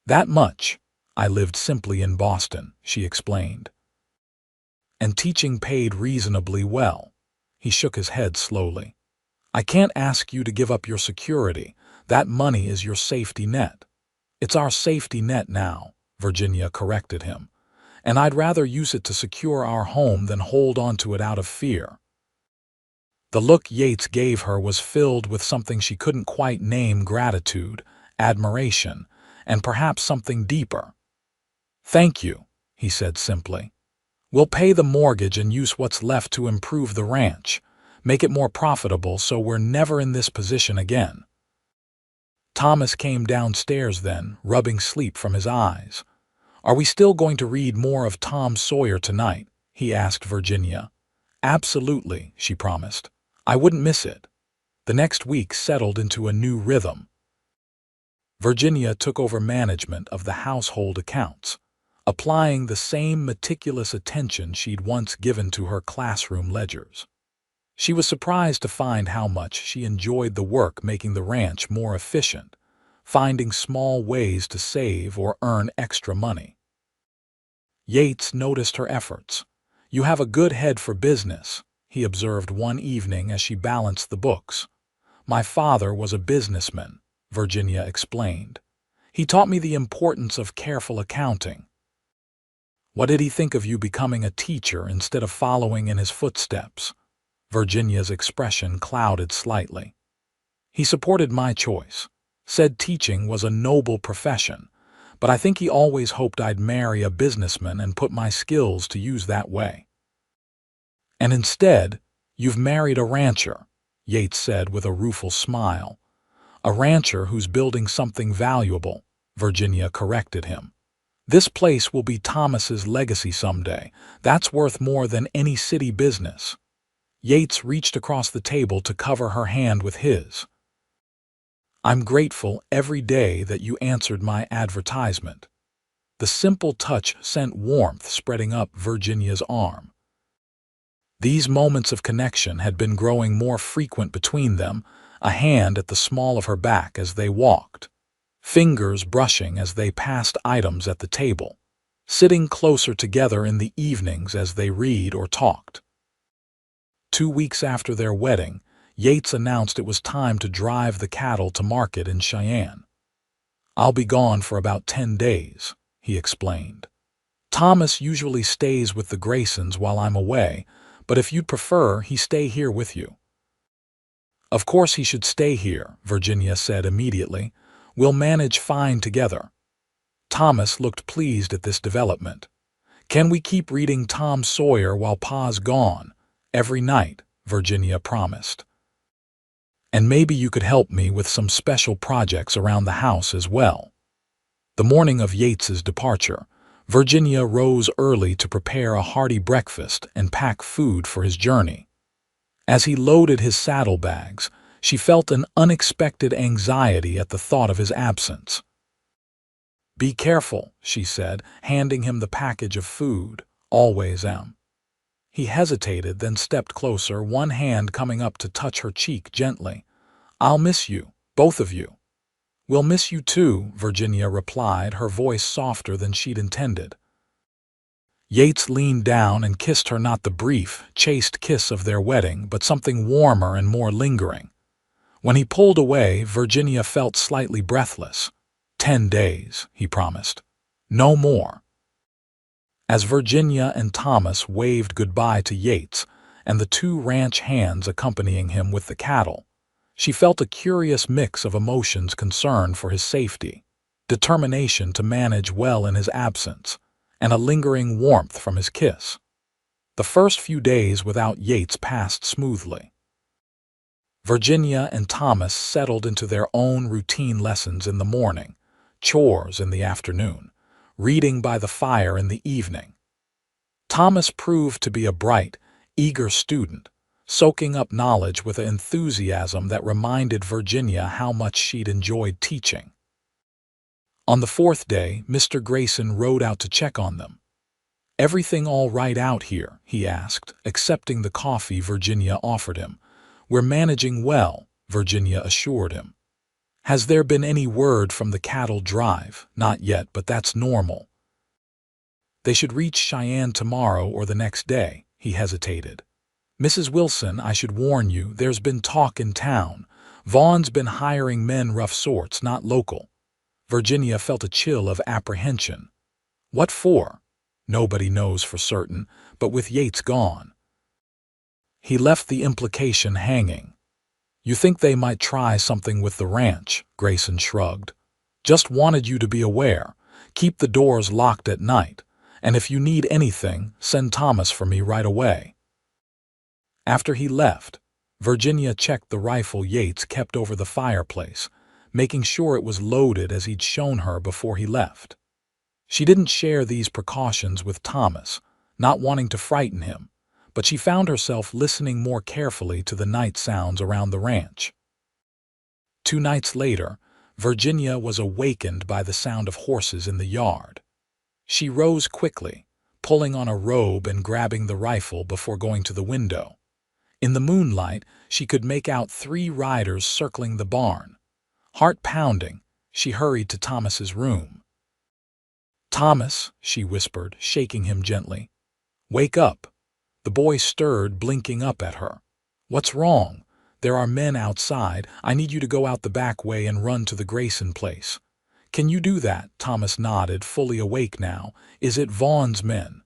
"That much? I lived simply in Boston," she explained. "And teaching paid reasonably well." He shook his head slowly. "I can't ask you to give up your security. That money is your safety net." "It's our safety net now," Virginia corrected him. "And I'd rather use it to secure our home than hold on to it out of fear." The look Yates gave her was filled with something she couldn't quite name: gratitude, admiration, and perhaps something deeper. "Thank you," he said simply. "We'll pay the mortgage and use what's left to improve the ranch, make it more profitable so we're never in this position again." Thomas came downstairs then, rubbing sleep from his eyes. "Are we still going to read more of Tom Sawyer tonight?" he asked Virginia. "Absolutely," she promised. "I wouldn't miss it." The next week settled into a new rhythm. Virginia took over management of the household accounts, applying the same meticulous attention she'd once given to her classroom ledgers. She was surprised to find how much she enjoyed the work making the ranch more efficient, finding small ways to save or earn extra money. Yates noticed her efforts. "You have a good head for business," he observed one evening as she balanced the books. "My father was a businessman," Virginia explained. "He taught me the importance of careful accounting." "What did he think of you becoming a teacher instead of following in his footsteps?" Virginia's expression clouded slightly. "He supported my choice, said teaching was a noble profession, but I think he always hoped I'd marry a businessman and put my skills to use that way." "And instead, you've married a rancher," Yates said with a rueful smile. "A rancher who's building something valuable," Virginia corrected him. "This place will be Thomas's legacy someday. That's worth more than any city business." Yates reached across the table to cover her hand with his. "I'm grateful every day that you answered my advertisement." The simple touch sent warmth spreading up Virginia's arm. These moments of connection had been growing more frequent between them, a hand at the small of her back as they walked, fingers brushing as they passed items at the table, sitting closer together in the evenings as they read or talked. 2 weeks after their wedding, Yates announced it was time to drive the cattle to market in Cheyenne. "I'll be gone for about 10 days, he explained. "Thomas usually stays with the Graysons while I'm away, but if you'd prefer, he stay here with you." "Of course he should stay here," Virginia said immediately. "We'll manage fine together." Thomas looked pleased at this development. "Can we keep reading Tom Sawyer while Pa's gone?" "Every night," Virginia promised. "And maybe you could help me with some special projects around the house as well." The morning of Yates's departure, Virginia rose early to prepare a hearty breakfast and pack food for his journey. As he loaded his saddlebags, she felt an unexpected anxiety at the thought of his absence. "Be careful," she said, handing him the package of food. "Always am." He hesitated, then stepped closer, one hand coming up to touch her cheek gently. "I'll miss you, both of you." "We'll miss you too," Virginia replied, her voice softer than she'd intended. Yates leaned down and kissed her, not the brief, chaste kiss of their wedding, but something warmer and more lingering. When he pulled away, Virginia felt slightly breathless. 10 days, he promised. No more. As Virginia and Thomas waved goodbye to Yates, and the two ranch hands accompanying him with the cattle, she felt a curious mix of emotions: concern for his safety, determination to manage well in his absence, and a lingering warmth from his kiss. The first few days without Yates passed smoothly. Virginia and Thomas settled into their own routine: lessons in the morning, chores in the afternoon, reading by the fire in the evening. Thomas proved to be a bright, eager student, soaking up knowledge with an enthusiasm that reminded Virginia how much she'd enjoyed teaching. On the fourth day, Mr. Grayson rode out to check on them. "Everything all right out here?" he asked, accepting the coffee Virginia offered him. "We're managing well," Virginia assured him. "Has there been any word from the cattle drive?" "Not yet, but that's normal." "They should reach Cheyenne tomorrow or the next day," he hesitated. "Mrs. Wilson, I should warn you, there's been talk in town. Vaughn's been hiring men rough sorts, not local." Virginia felt a chill of apprehension. "What for?" "Nobody knows for certain, but with Yates gone." He left the implication hanging. "You think they might try something with the ranch?" Grayson shrugged. "Just wanted you to be aware. Keep the doors locked at night, and if you need anything, send Thomas for me right away." After he left, Virginia checked the rifle Yates kept over the fireplace, making sure it was loaded as he'd shown her before he left. She didn't share these precautions with Thomas, not wanting to frighten him, but she found herself listening more carefully to the night sounds around the ranch. 2 nights later, Virginia was awakened by the sound of horses in the yard. She rose quickly, pulling on a robe and grabbing the rifle before going to the window. In the moonlight, she could make out 3 riders circling the barn. Heart pounding, she hurried to Thomas's room. "Thomas," she whispered, shaking him gently. "Wake up." The boy stirred, blinking up at her. "What's wrong?" "There are men outside. I need you to go out the back way and run to the Grayson place." "Can you do that?" Thomas nodded, fully awake now. "Is it Vaughn's men?"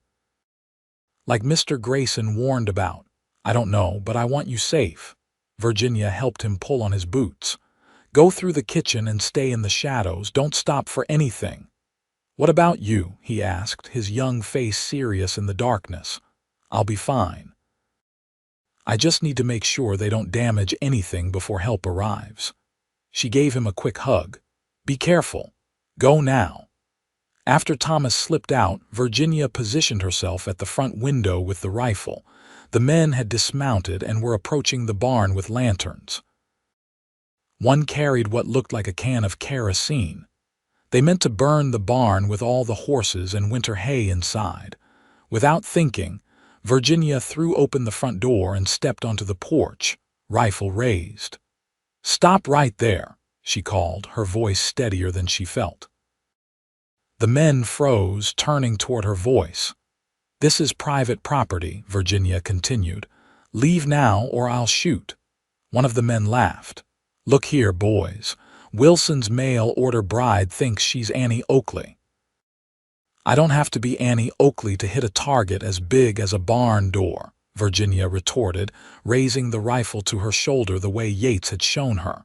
"Like Mr. Grayson warned about?" "I don't know, but I want you safe." Virginia helped him pull on his boots. "Go through the kitchen and stay in the shadows. Don't stop for anything." "What about you?" he asked, his young face serious in the darkness. "I'll be fine. I just need to make sure they don't damage anything before help arrives." She gave him a quick hug. "Be careful. Go now." After Thomas slipped out, Virginia positioned herself at the front window with the rifle. The men had dismounted and were approaching the barn with lanterns. One carried what looked like a can of kerosene. They meant to burn the barn with all the horses and winter hay inside. Without thinking, Virginia threw open the front door and stepped onto the porch, rifle raised. "Stop right there," she called, her voice steadier than she felt. The men froze, turning toward her voice. "This is private property," Virginia continued. "Leave now or I'll shoot." One of the men laughed. "Look here, boys. Wilson's mail-order bride thinks she's Annie Oakley." "I don't have to be Annie Oakley to hit a target as big as a barn door," Virginia retorted, raising the rifle to her shoulder the way Yates had shown her.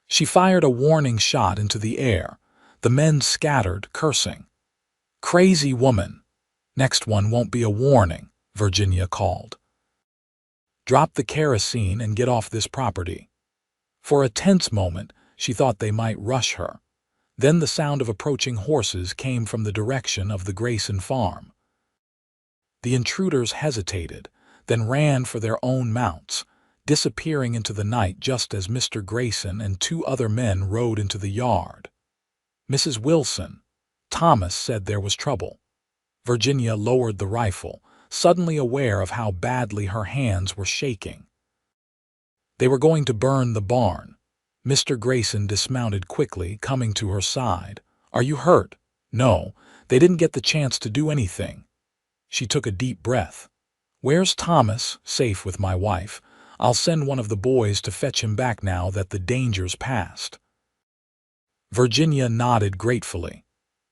She fired a warning shot into the air. The men scattered, cursing. "Crazy woman." "Next one won't be a warning," Virginia called. "Drop the kerosene and get off this property." For a tense moment, she thought they might rush her. Then the sound of approaching horses came from the direction of the Grayson farm. The intruders hesitated, then ran for their own mounts, disappearing into the night just as Mr. Grayson and two other men rode into the yard. "Mrs. Wilson," Thomas said there was trouble. Virginia lowered the rifle, suddenly aware of how badly her hands were shaking. They were going to burn the barn. Mr. Grayson dismounted quickly, coming to her side. "Are you hurt?" "No, they didn't get the chance to do anything." She took a deep breath. "Where's Thomas?" "Safe with my wife. I'll send one of the boys to fetch him back now that the danger's past." Virginia nodded gratefully.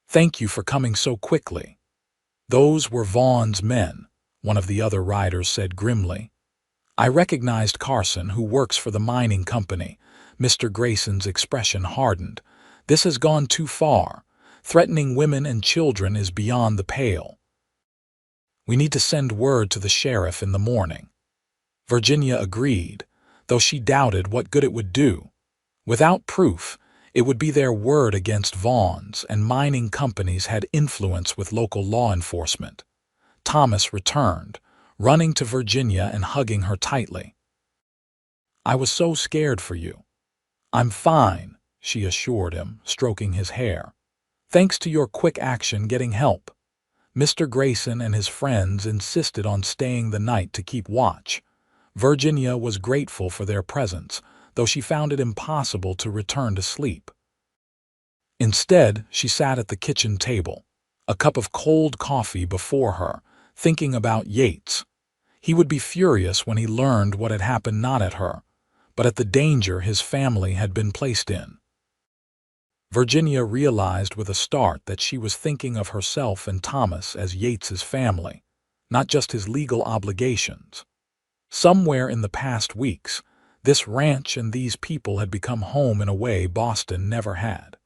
"Thank you for coming so quickly." "Those were Vaughn's men," one of the other riders said grimly. "I recognized Carson, who works for the mining company." Mr. Grayson's expression hardened. "This has gone too far. Threatening women and children is beyond the pale. We need to send word to the sheriff in the morning." Virginia agreed, though she doubted what good it would do. Without proof, it would be their word against Vaughn's, and mining companies had influence with local law enforcement. Thomas returned, running to Virginia and hugging her tightly. "I was so scared for you." "I'm fine," she assured him, stroking his hair. "Thanks to your quick action getting help." Mr. Grayson and his friends insisted on staying the night to keep watch. Virginia was grateful for their presence, though she found it impossible to return to sleep. Instead, she sat at the kitchen table, a cup of cold coffee before her, thinking about Yates. He would be furious when he learned what had happened, not at her, but at the danger his family had been placed in. Virginia realized with a start that she was thinking of herself and Thomas as Yates's family, not just his legal obligations. Somewhere in the past weeks, this ranch and these people had become home in a way Boston never had.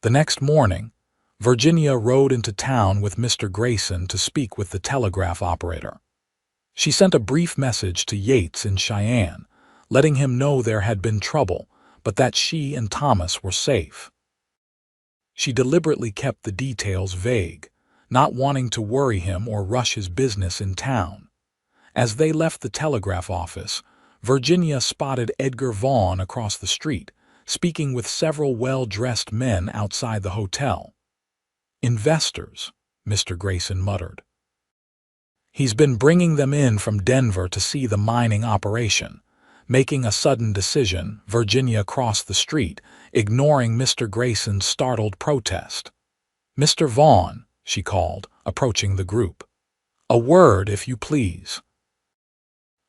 The next morning, Virginia rode into town with Mr. Grayson to speak with the telegraph operator. She sent a brief message to Yates in Cheyenne, letting him know there had been trouble, but that she and Thomas were safe. She deliberately kept the details vague, not wanting to worry him or rush his business in town. As they left the telegraph office, Virginia spotted Edgar Vaughn across the street, speaking with several well-dressed men outside the hotel. "Investors," Mr. Grayson muttered. "He's been bringing them in from Denver to see the mining operation." Making a sudden decision, Virginia crossed the street, ignoring Mr. Grayson's startled protest. "Mr. Vaughn," she called, approaching the group. "A word, if you please."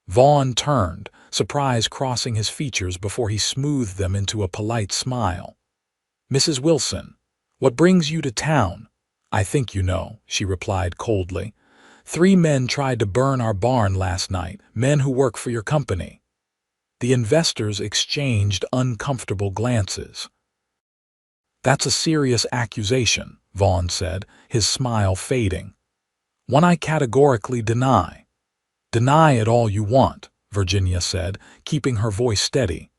Vaughn turned, surprise crossing his features before he smoothed them into a polite smile. "Mrs. Wilson, what brings you to town?" "I think you know," she replied coldly. "3 men tried to burn our barn last night, men who work for your company." The investors exchanged uncomfortable glances. "That's a serious accusation," Vaughn said, his smile fading. "One I categorically deny." "Deny it all you want," Virginia said, keeping her voice steady.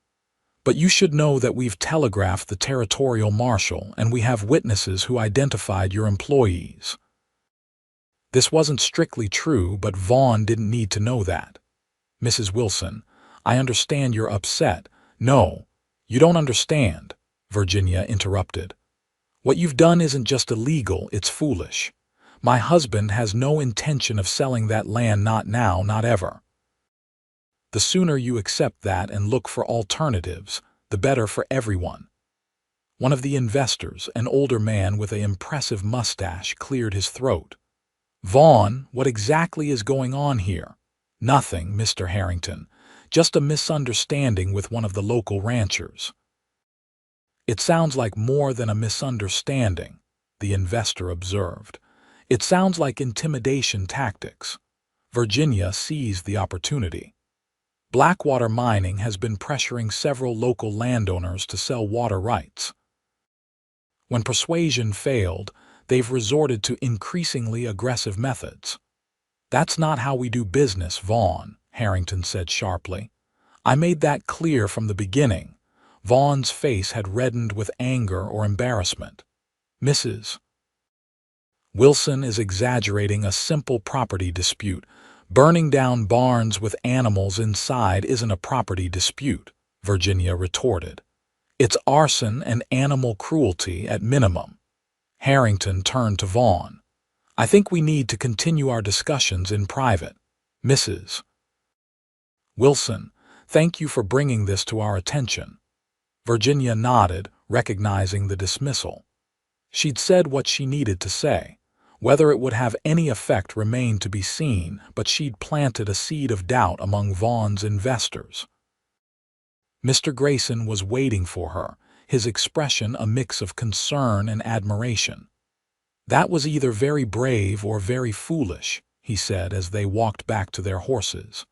"But you should know that we've telegraphed the territorial marshal and we have witnesses who identified your employees." This wasn't strictly true, but Vaughn didn't need to know that. "Mrs. Wilson, I understand you're upset." "No, you don't understand," Virginia interrupted. "What you've done isn't just illegal, it's foolish. My husband has no intention of selling that land, not now, not ever. The sooner you accept that and look for alternatives, the better for everyone." One of the investors, an older man with an impressive mustache, cleared his throat. "Vaughn, what exactly is going on here?" "Nothing, Mr. Harrington. Just a misunderstanding with one of the local ranchers." "It sounds like more than a misunderstanding," the investor observed. "It sounds like intimidation tactics." Virginia seized the opportunity. Blackwater Mining has been pressuring several local landowners to sell water rights. When persuasion failed, they've resorted to increasingly aggressive methods. "That's not how we do business, Vaughn," Harrington said sharply. "I made that clear from the beginning. Vaughn's face had reddened with anger or embarrassment. "Mrs. Wilson is exaggerating a simple property dispute. Burning down barns with animals inside isn't a property dispute," Virginia retorted. "It's arson and animal cruelty at minimum." Harrington turned to Vaughn. "I think we need to continue our discussions in private. Mrs. Wilson, thank you for bringing this to our attention." Virginia nodded, recognizing the dismissal. She'd said what she needed to say. Whether it would have any effect remained to be seen, but she'd planted a seed of doubt among Vaughn's investors. Mr. Grayson was waiting for her, his expression a mix of concern and admiration. "That was either very brave or very foolish," he said as they walked back to their horses.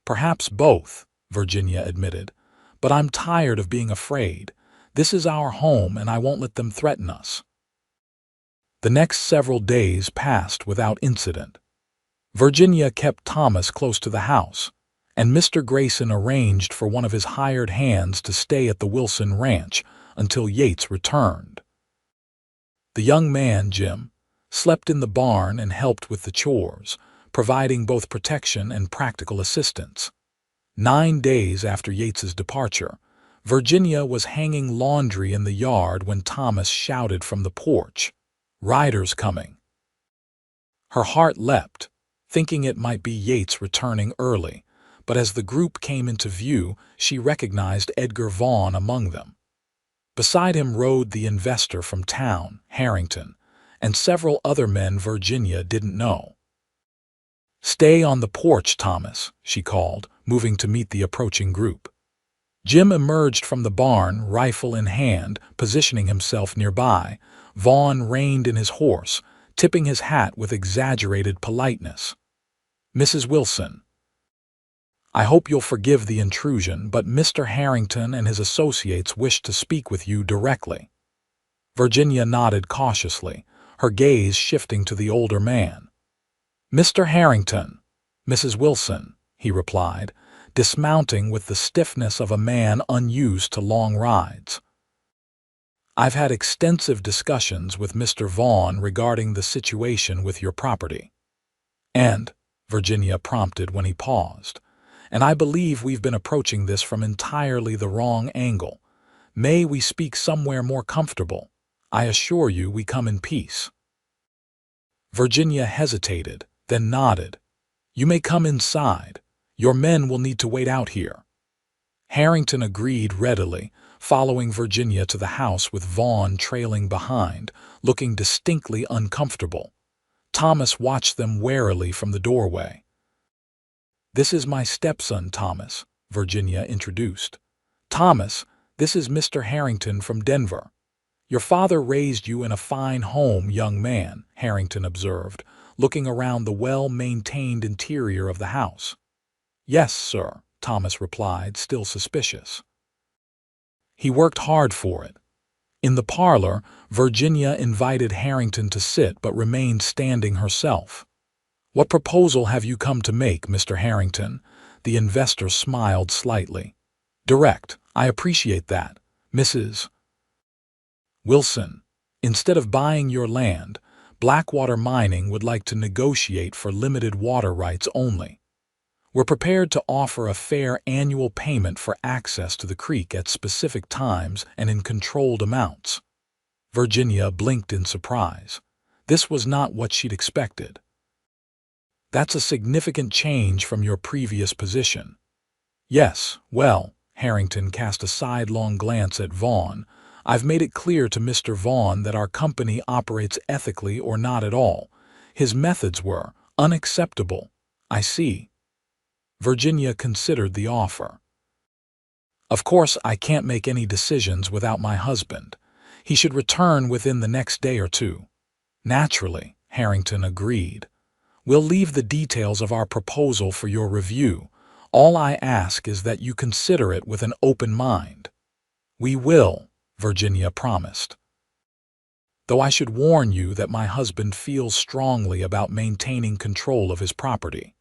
"Perhaps both," Virginia admitted. "But I'm tired of being afraid. This is our home and I won't let them threaten us." The next several days passed without incident. Virginia kept Thomas close to the house, and Mr. Grayson arranged for one of his hired hands to stay at the Wilson ranch until Yates returned. The young man, Jim, slept in the barn and helped with the chores, providing both protection and practical assistance. 9 days after Yates's departure, Virginia was hanging laundry in the yard when Thomas shouted from the porch, "Riders coming." Her heart leapt, thinking it might be Yates returning early, but as the group came into view, she recognized Edgar Vaughn among them. Beside him rode the investor from town, Harrington, and several other men Virginia didn't know. "Stay on the porch, Thomas," she called, moving to meet the approaching group. Jim emerged from the barn, rifle in hand, positioning himself nearby. Vaughn reined in his horse, tipping his hat with exaggerated politeness. "Mrs. Wilson, I hope you'll forgive the intrusion, but Mr. Harrington and his associates wish to speak with you directly." Virginia nodded cautiously, her gaze shifting to the older man. "Mr. Harrington, Mrs. Wilson," he replied, dismounting with the stiffness of a man unused to long rides. "I've had extensive discussions with Mr. Vaughn regarding the situation with your property." "And," Virginia prompted when he paused, "and I believe we've been approaching this from entirely the wrong angle. May we speak somewhere more comfortable? I assure you we come in peace." Virginia hesitated, then nodded. "You may come inside. Your men will need to wait out here." Harrington agreed readily, following Virginia to the house with Vaughn trailing behind, looking distinctly uncomfortable. Thomas watched them warily from the doorway. "This is my stepson, Thomas," Virginia introduced. "Thomas, this is Mr. Harrington from Denver." "Your father raised you in a fine home, young man," Harrington observed, looking around the well-maintained interior of the house. "Yes, sir," Thomas replied, still suspicious. "He worked hard for it." In the parlor, Virginia invited Harrington to sit but remained standing herself. "What proposal have you come to make, Mr. Harrington?" The investor smiled slightly. "Direct. I appreciate that. Mrs. Wilson, instead of buying your land, Blackwater Mining would like to negotiate for limited water rights only. We're prepared to offer a fair annual payment for access to the creek at specific times and in controlled amounts." Virginia blinked in surprise. This was not what she'd expected. "That's a significant change from your previous position." "Yes, well," Harrington cast a sidelong glance at Vaughn, "I've made it clear to Mr. Vaughn that our company operates ethically or not at all. His methods were unacceptable." "I see." Virginia considered the offer. "Of course, I can't make any decisions without my husband. He should return within the next day or two." "Naturally," Harrington agreed. "We'll leave the details of our proposal for your review. All I ask is that you consider it with an open mind." "We will," Virginia promised. "Though I should warn you that my husband feels strongly about maintaining control of his property."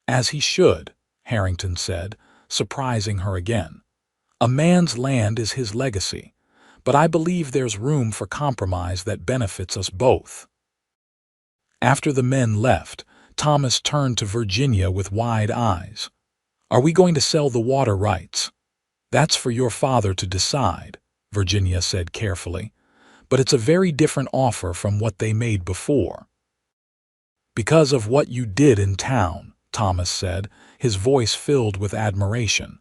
"As he should," Harrington said, surprising her again. A man's land is his legacy, but I believe there's room for compromise that benefits us both. After the men left, Thomas turned to Virginia with wide eyes. Are we going to sell the water rights? That's for your father to decide, Virginia said carefully, but it's a very different offer from what they made before. Because of what you did in town, Thomas said, his voice filled with admiration.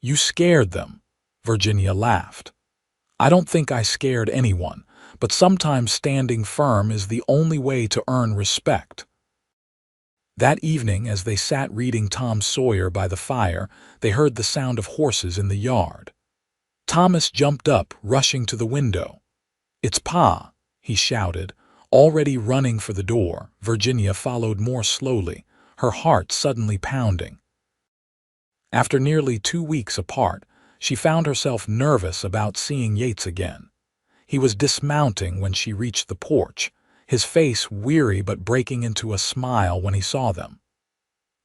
You scared them, Virginia laughed. I don't think I scared anyone, but sometimes standing firm is the only way to earn respect. That evening, as they sat reading Tom Sawyer by the fire, they heard the sound of horses in the yard. Thomas jumped up, rushing to the window. It's Pa, he shouted, already running for the door. Virginia followed more slowly, her heart suddenly pounding. After nearly 2 weeks apart, she found herself nervous about seeing Yates again. He was dismounting when she reached the porch, his face weary but breaking into a smile when he saw them.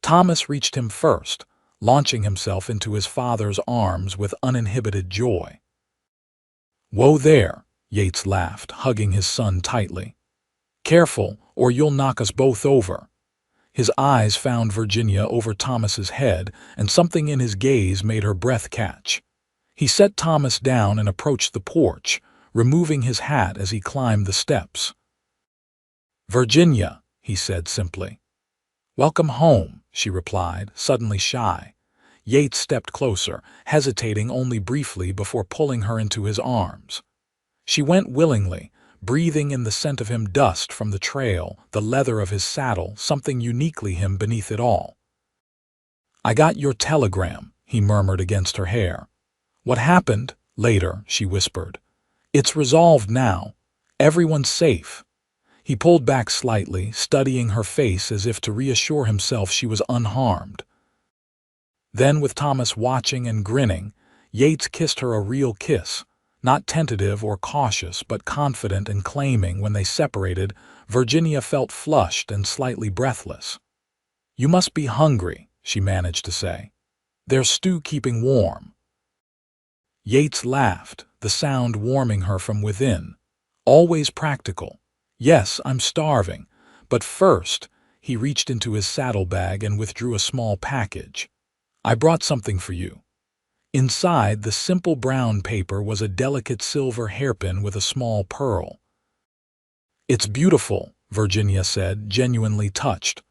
Thomas reached him first, launching himself into his father's arms with uninhibited joy. Whoa there, Yates laughed, hugging his son tightly. Careful, or you'll knock us both over. His eyes found Virginia over Thomas's head, and something in his gaze made her breath catch. He set Thomas down and approached the porch, removing his hat as he climbed the steps. Virginia, he said simply. Welcome home, she replied, suddenly shy. Yates stepped closer, hesitating only briefly before pulling her into his arms. She went willingly, breathing in the scent of him, dust from the trail, the leather of his saddle, something uniquely him beneath it all. I got your telegram, he murmured against her hair. What happened? Later, she whispered. It's resolved now. Everyone's safe. He pulled back slightly, studying her face as if to reassure himself she was unharmed. Then, with Thomas watching and grinning, Yates kissed her a real kiss, not tentative or cautious, but confident and claiming. When they separated, Virginia felt flushed and slightly breathless. You must be hungry, she managed to say. There's stew keeping warm. Yates laughed, the sound warming her from within. Always practical. Yes, I'm starving. But first, he reached into his saddlebag and withdrew a small package. I brought something for you. Inside the simple brown paper was a delicate silver hairpin with a small pearl. It's beautiful, Virginia said, genuinely touched.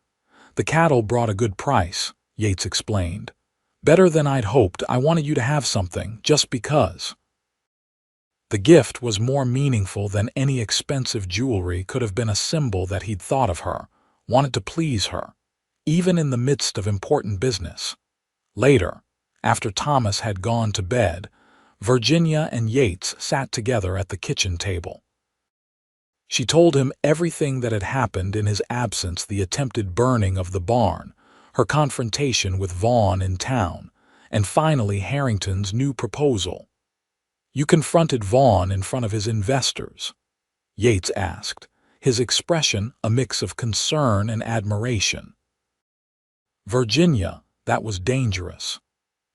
The cattle brought a good price, Yates explained. Better than I'd hoped. I wanted you to have something, just because. The gift was more meaningful than any expensive jewelry could have been, a symbol that he'd thought of her, wanted to please her, even in the midst of important business. Later, after Thomas had gone to bed, Virginia and Yates sat together at the kitchen table. She told him everything that had happened in his absence: the attempted burning of the barn, her confrontation with Vaughn in town, and finally Harrington's new proposal. You confronted Vaughn in front of his investors? Yates asked, his expression a mix of concern and admiration. Virginia, that was dangerous.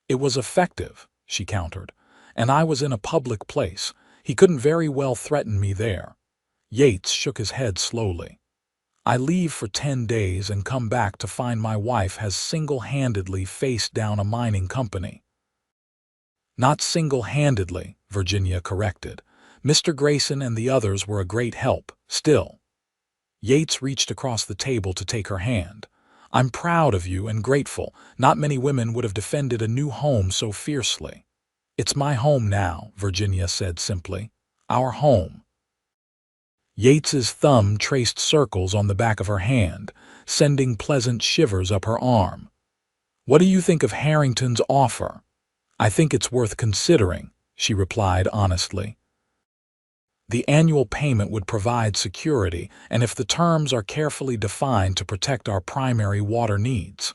It was effective, she countered, and I was in a public place. He couldn't very well threaten me there. Yates shook his head slowly. I leave for 10 days and come back to find my wife has single-handedly faced down a mining company. Not single-handedly, Virginia corrected. Mr. Grayson and the others were a great help, still. Yates reached across the table to take her hand. I'm proud of you and grateful. Not many women would have defended a new home so fiercely. It's my home now, Virginia said simply. Our home. Yates's thumb traced circles on the back of her hand, sending pleasant shivers up her arm. What do you think of Harrington's offer? I think it's worth considering, she replied honestly. The annual payment would provide security, and if the terms are carefully defined to protect our primary water needs.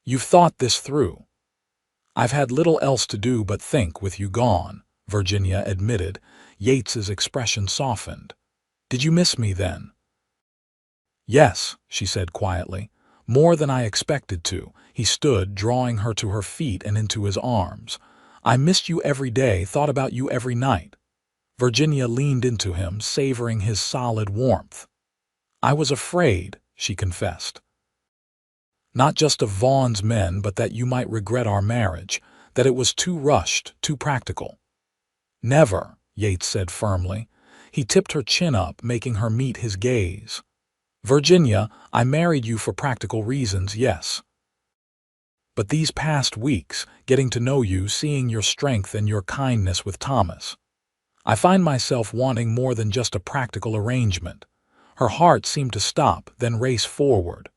You've thought this through. I've had little else to do but think with you gone, Virginia admitted. Yates's expression softened. Did you miss me then? Yes, she said quietly. More than I expected to. He stood, drawing her to her feet and into his arms. I missed you every day, thought about you every night. Virginia leaned into him, savoring his solid warmth. I was afraid, she confessed. Not just of Vaughn's men, but that you might regret our marriage, that it was too rushed, too practical. Never, Yates said firmly. He tipped her chin up, making her meet his gaze. Virginia, I married you for practical reasons, yes. But these past weeks, getting to know you, seeing your strength and your kindness with Thomas, I find myself wanting more than just a practical arrangement. Her heart seemed to stop, then race forward.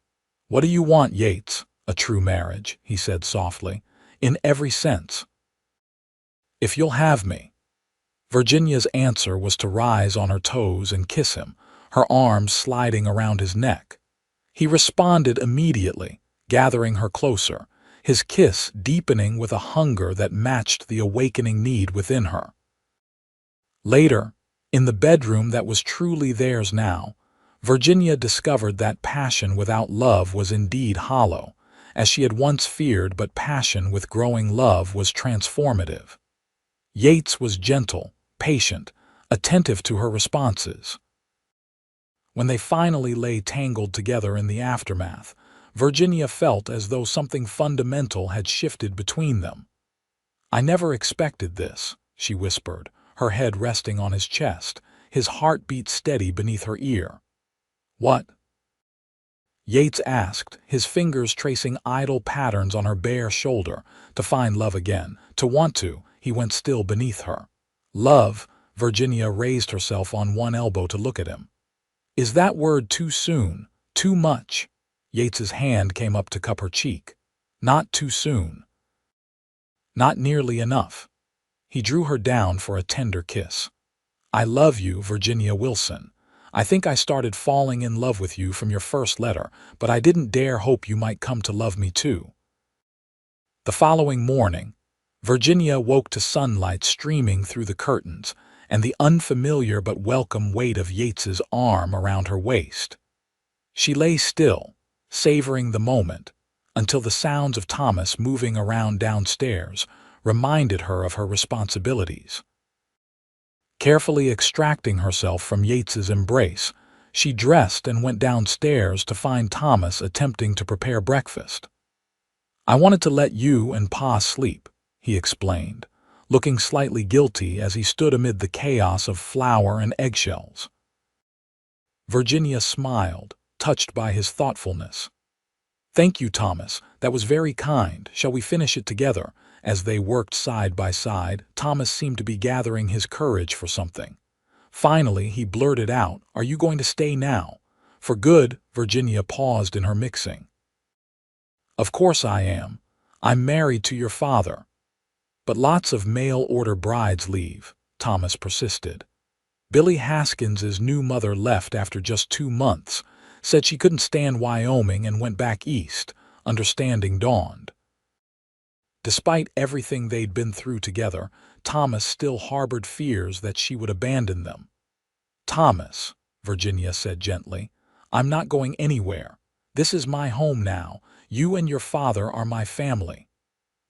What do you want, Yates? A true marriage, he said softly. In every sense. If you'll have me. Virginia's answer was to rise on her toes and kiss him, her arms sliding around his neck. He responded immediately, gathering her closer, his kiss deepening with a hunger that matched the awakening need within her. Later, in the bedroom that was truly theirs now, Virginia discovered that passion without love was indeed hollow, as she had once feared, but passion with growing love was transformative. Yates was gentle, patient, attentive to her responses. When they finally lay tangled together in the aftermath, Virginia felt as though something fundamental had shifted between them. I never expected this, she whispered, her head resting on his chest, his heartbeat steady beneath her ear. What? Yates asked, his fingers tracing idle patterns on her bare shoulder, to find love again, to want to. He went still beneath her. Love, Virginia raised herself on one elbow to look at him. Is that word too soon, too much? Yates's hand came up to cup her cheek. Not too soon. Not nearly enough. He drew her down for a tender kiss. I love you, Virginia Wilson. I think I started falling in love with you from your first letter, but I didn't dare hope you might come to love me too. The following morning, Virginia woke to sunlight streaming through the curtains and the unfamiliar but welcome weight of Yates's arm around her waist. She lay still, savoring the moment, until the sounds of Thomas moving around downstairs reminded her of her responsibilities. Carefully extracting herself from Yates's embrace, she dressed and went downstairs to find Thomas attempting to prepare breakfast. I wanted to let you and Pa sleep, he explained, looking slightly guilty as he stood amid the chaos of flour and eggshells. Virginia smiled, touched by his thoughtfulness. Thank you, Thomas. That was very kind. Shall we finish it together? As they worked side by side, Thomas seemed to be gathering his courage for something. Finally, he blurted out, Are you going to stay now? For good, Virginia paused in her mixing. Of course I am. I'm married to your father. But lots of mail-order brides leave, Thomas persisted. Billy Haskins's new mother left after just 2 months, said she couldn't stand Wyoming and went back east. Understanding dawned. Despite everything they'd been through together, Thomas still harbored fears that she would abandon them. Thomas, Virginia said gently, I'm not going anywhere. This is my home now. You and your father are my family.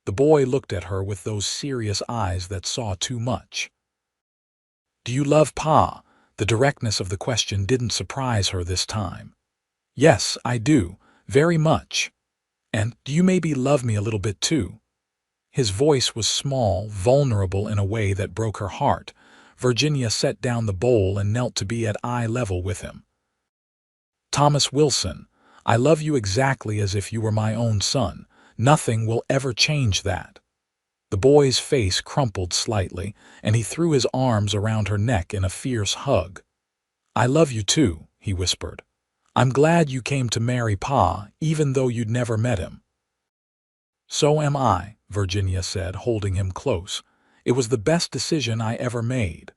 The boy looked at her with those serious eyes that saw too much. Do you love Pa? The directness of the question didn't surprise her this time. Yes, I do, very much. And do you maybe love me a little bit too? His voice was small, vulnerable in a way that broke her heart. Virginia set down the bowl and knelt to be at eye level with him. Thomas Wilson, I love you exactly as if you were my own son. Nothing will ever change that. The boy's face crumpled slightly, and he threw his arms around her neck in a fierce hug. I love you too, he whispered. I'm glad you came to marry Pa, even though you'd never met him. So am I, Virginia said, holding him close. It was the best decision I ever made.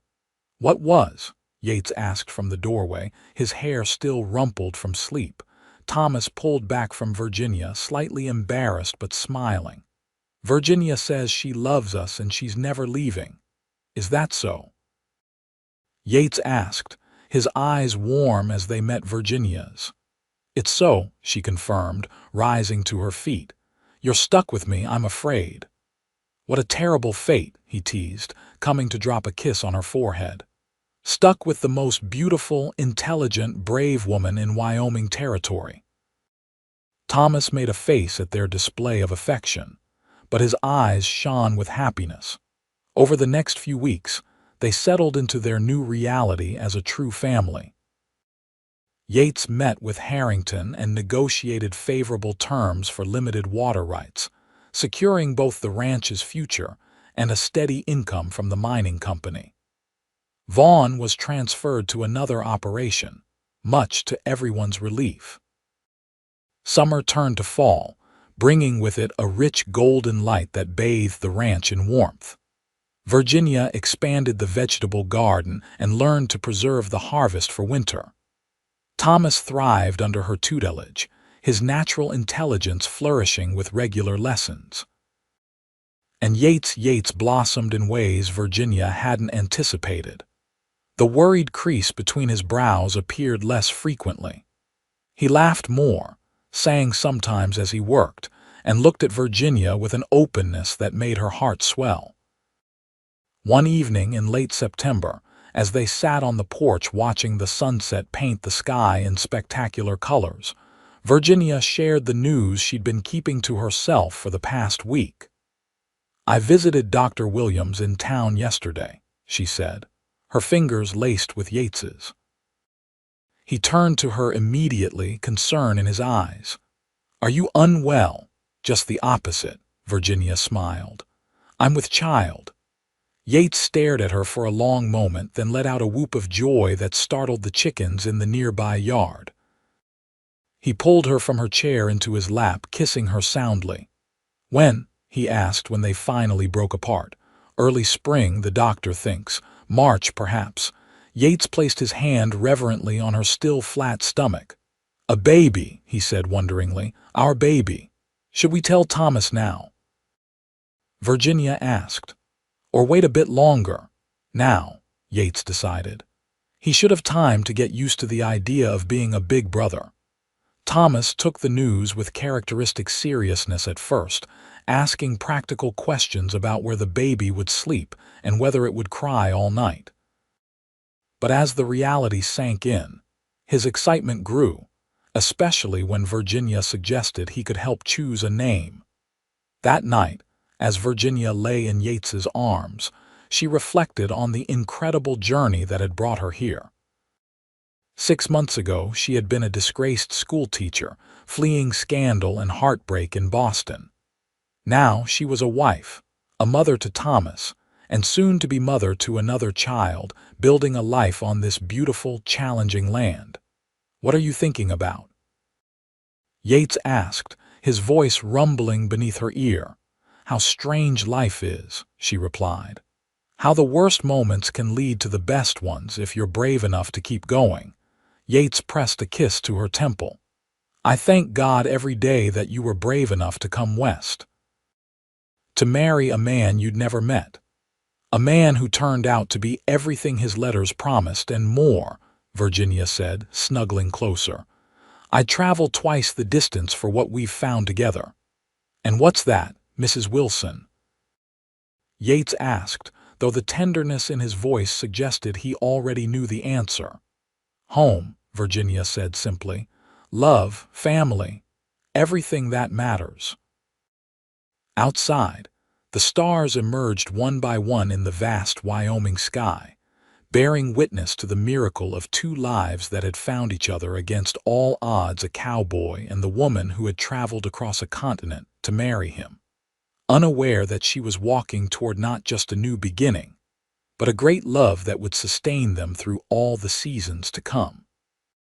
What was? Yates asked from the doorway, his hair still rumpled from sleep. Thomas pulled back from Virginia, slightly embarrassed but smiling. Virginia says she loves us and she's never leaving. Is that so? Yates asked, his eyes warm as they met Virginia's. It's so, she confirmed, rising to her feet. You're stuck with me, I'm afraid. What a terrible fate, he teased, coming to drop a kiss on her forehead. Stuck with the most beautiful, intelligent, brave woman in Wyoming territory. Thomas made a face at their display of affection, but his eyes shone with happiness. Over the next few weeks, they settled into their new reality as a true family. Yates met with Harrington and negotiated favorable terms for limited water rights, securing both the ranch's future and a steady income from the mining company. Vaughn was transferred to another operation, much to everyone's relief. Summer turned to fall, bringing with it a rich golden light that bathed the ranch in warmth. Virginia expanded the vegetable garden and learned to preserve the harvest for winter. Thomas thrived under her tutelage, his natural intelligence flourishing with regular lessons. And Yates blossomed in ways Virginia hadn't anticipated. The worried crease between his brows appeared less frequently. He laughed more, sang sometimes as he worked, and looked at Virginia with an openness that made her heart swell. One evening in late September, as they sat on the porch watching the sunset paint the sky in spectacular colors, Virginia shared the news she'd been keeping to herself for the past week. "I visited Dr. Williams in town yesterday," she said, her fingers laced with Yates's. He turned to her immediately, concern in his eyes. "Are you unwell?" "Just the opposite," Virginia smiled. "I'm with child." Yates stared at her for a long moment, then let out a whoop of joy that startled the chickens in the nearby yard. He pulled her from her chair into his lap, kissing her soundly. "When?" he asked when they finally broke apart. "Early spring, the doctor thinks. March, perhaps." Yates placed his hand reverently on her still flat stomach. "A baby," he said wonderingly. "Our baby. Should we tell Thomas now?" Virginia asked. "Or wait a bit longer?" "Now," Yates decided. He should have time to get used to the idea of being a big brother. Thomas took the news with characteristic seriousness at first, asking practical questions about where the baby would sleep and whether it would cry all night. But as the reality sank in, his excitement grew, especially when Virginia suggested he could help choose a name. That night, as Virginia lay in Yates's arms, she reflected on the incredible journey that had brought her here. 6 months ago, she had been a disgraced schoolteacher, fleeing scandal and heartbreak in Boston. Now she was a wife, a mother to Thomas, and soon to be mother to another child, building a life on this beautiful, challenging land. "What are you thinking about?" Yates asked, his voice rumbling beneath her ear. "How strange life is," she replied. "How the worst moments can lead to the best ones if you're brave enough to keep going." Yates pressed a kiss to her temple. "I thank God every day that you were brave enough to come west. To marry a man you'd never met. A man who turned out to be everything his letters promised and more," Virginia said, snuggling closer. "I'd travel twice the distance for what we've found together." "And what's that, Mrs. Wilson?" Yates asked, though the tenderness in his voice suggested he already knew the answer. "Home," Virginia said simply. "Love, family, everything that matters." Outside, the stars emerged one by one in the vast Wyoming sky, bearing witness to the miracle of 2 lives that had found each other against all odds, a cowboy and the woman who had traveled across a continent to marry him, unaware that she was walking toward not just a new beginning, but a great love that would sustain them through all the seasons to come.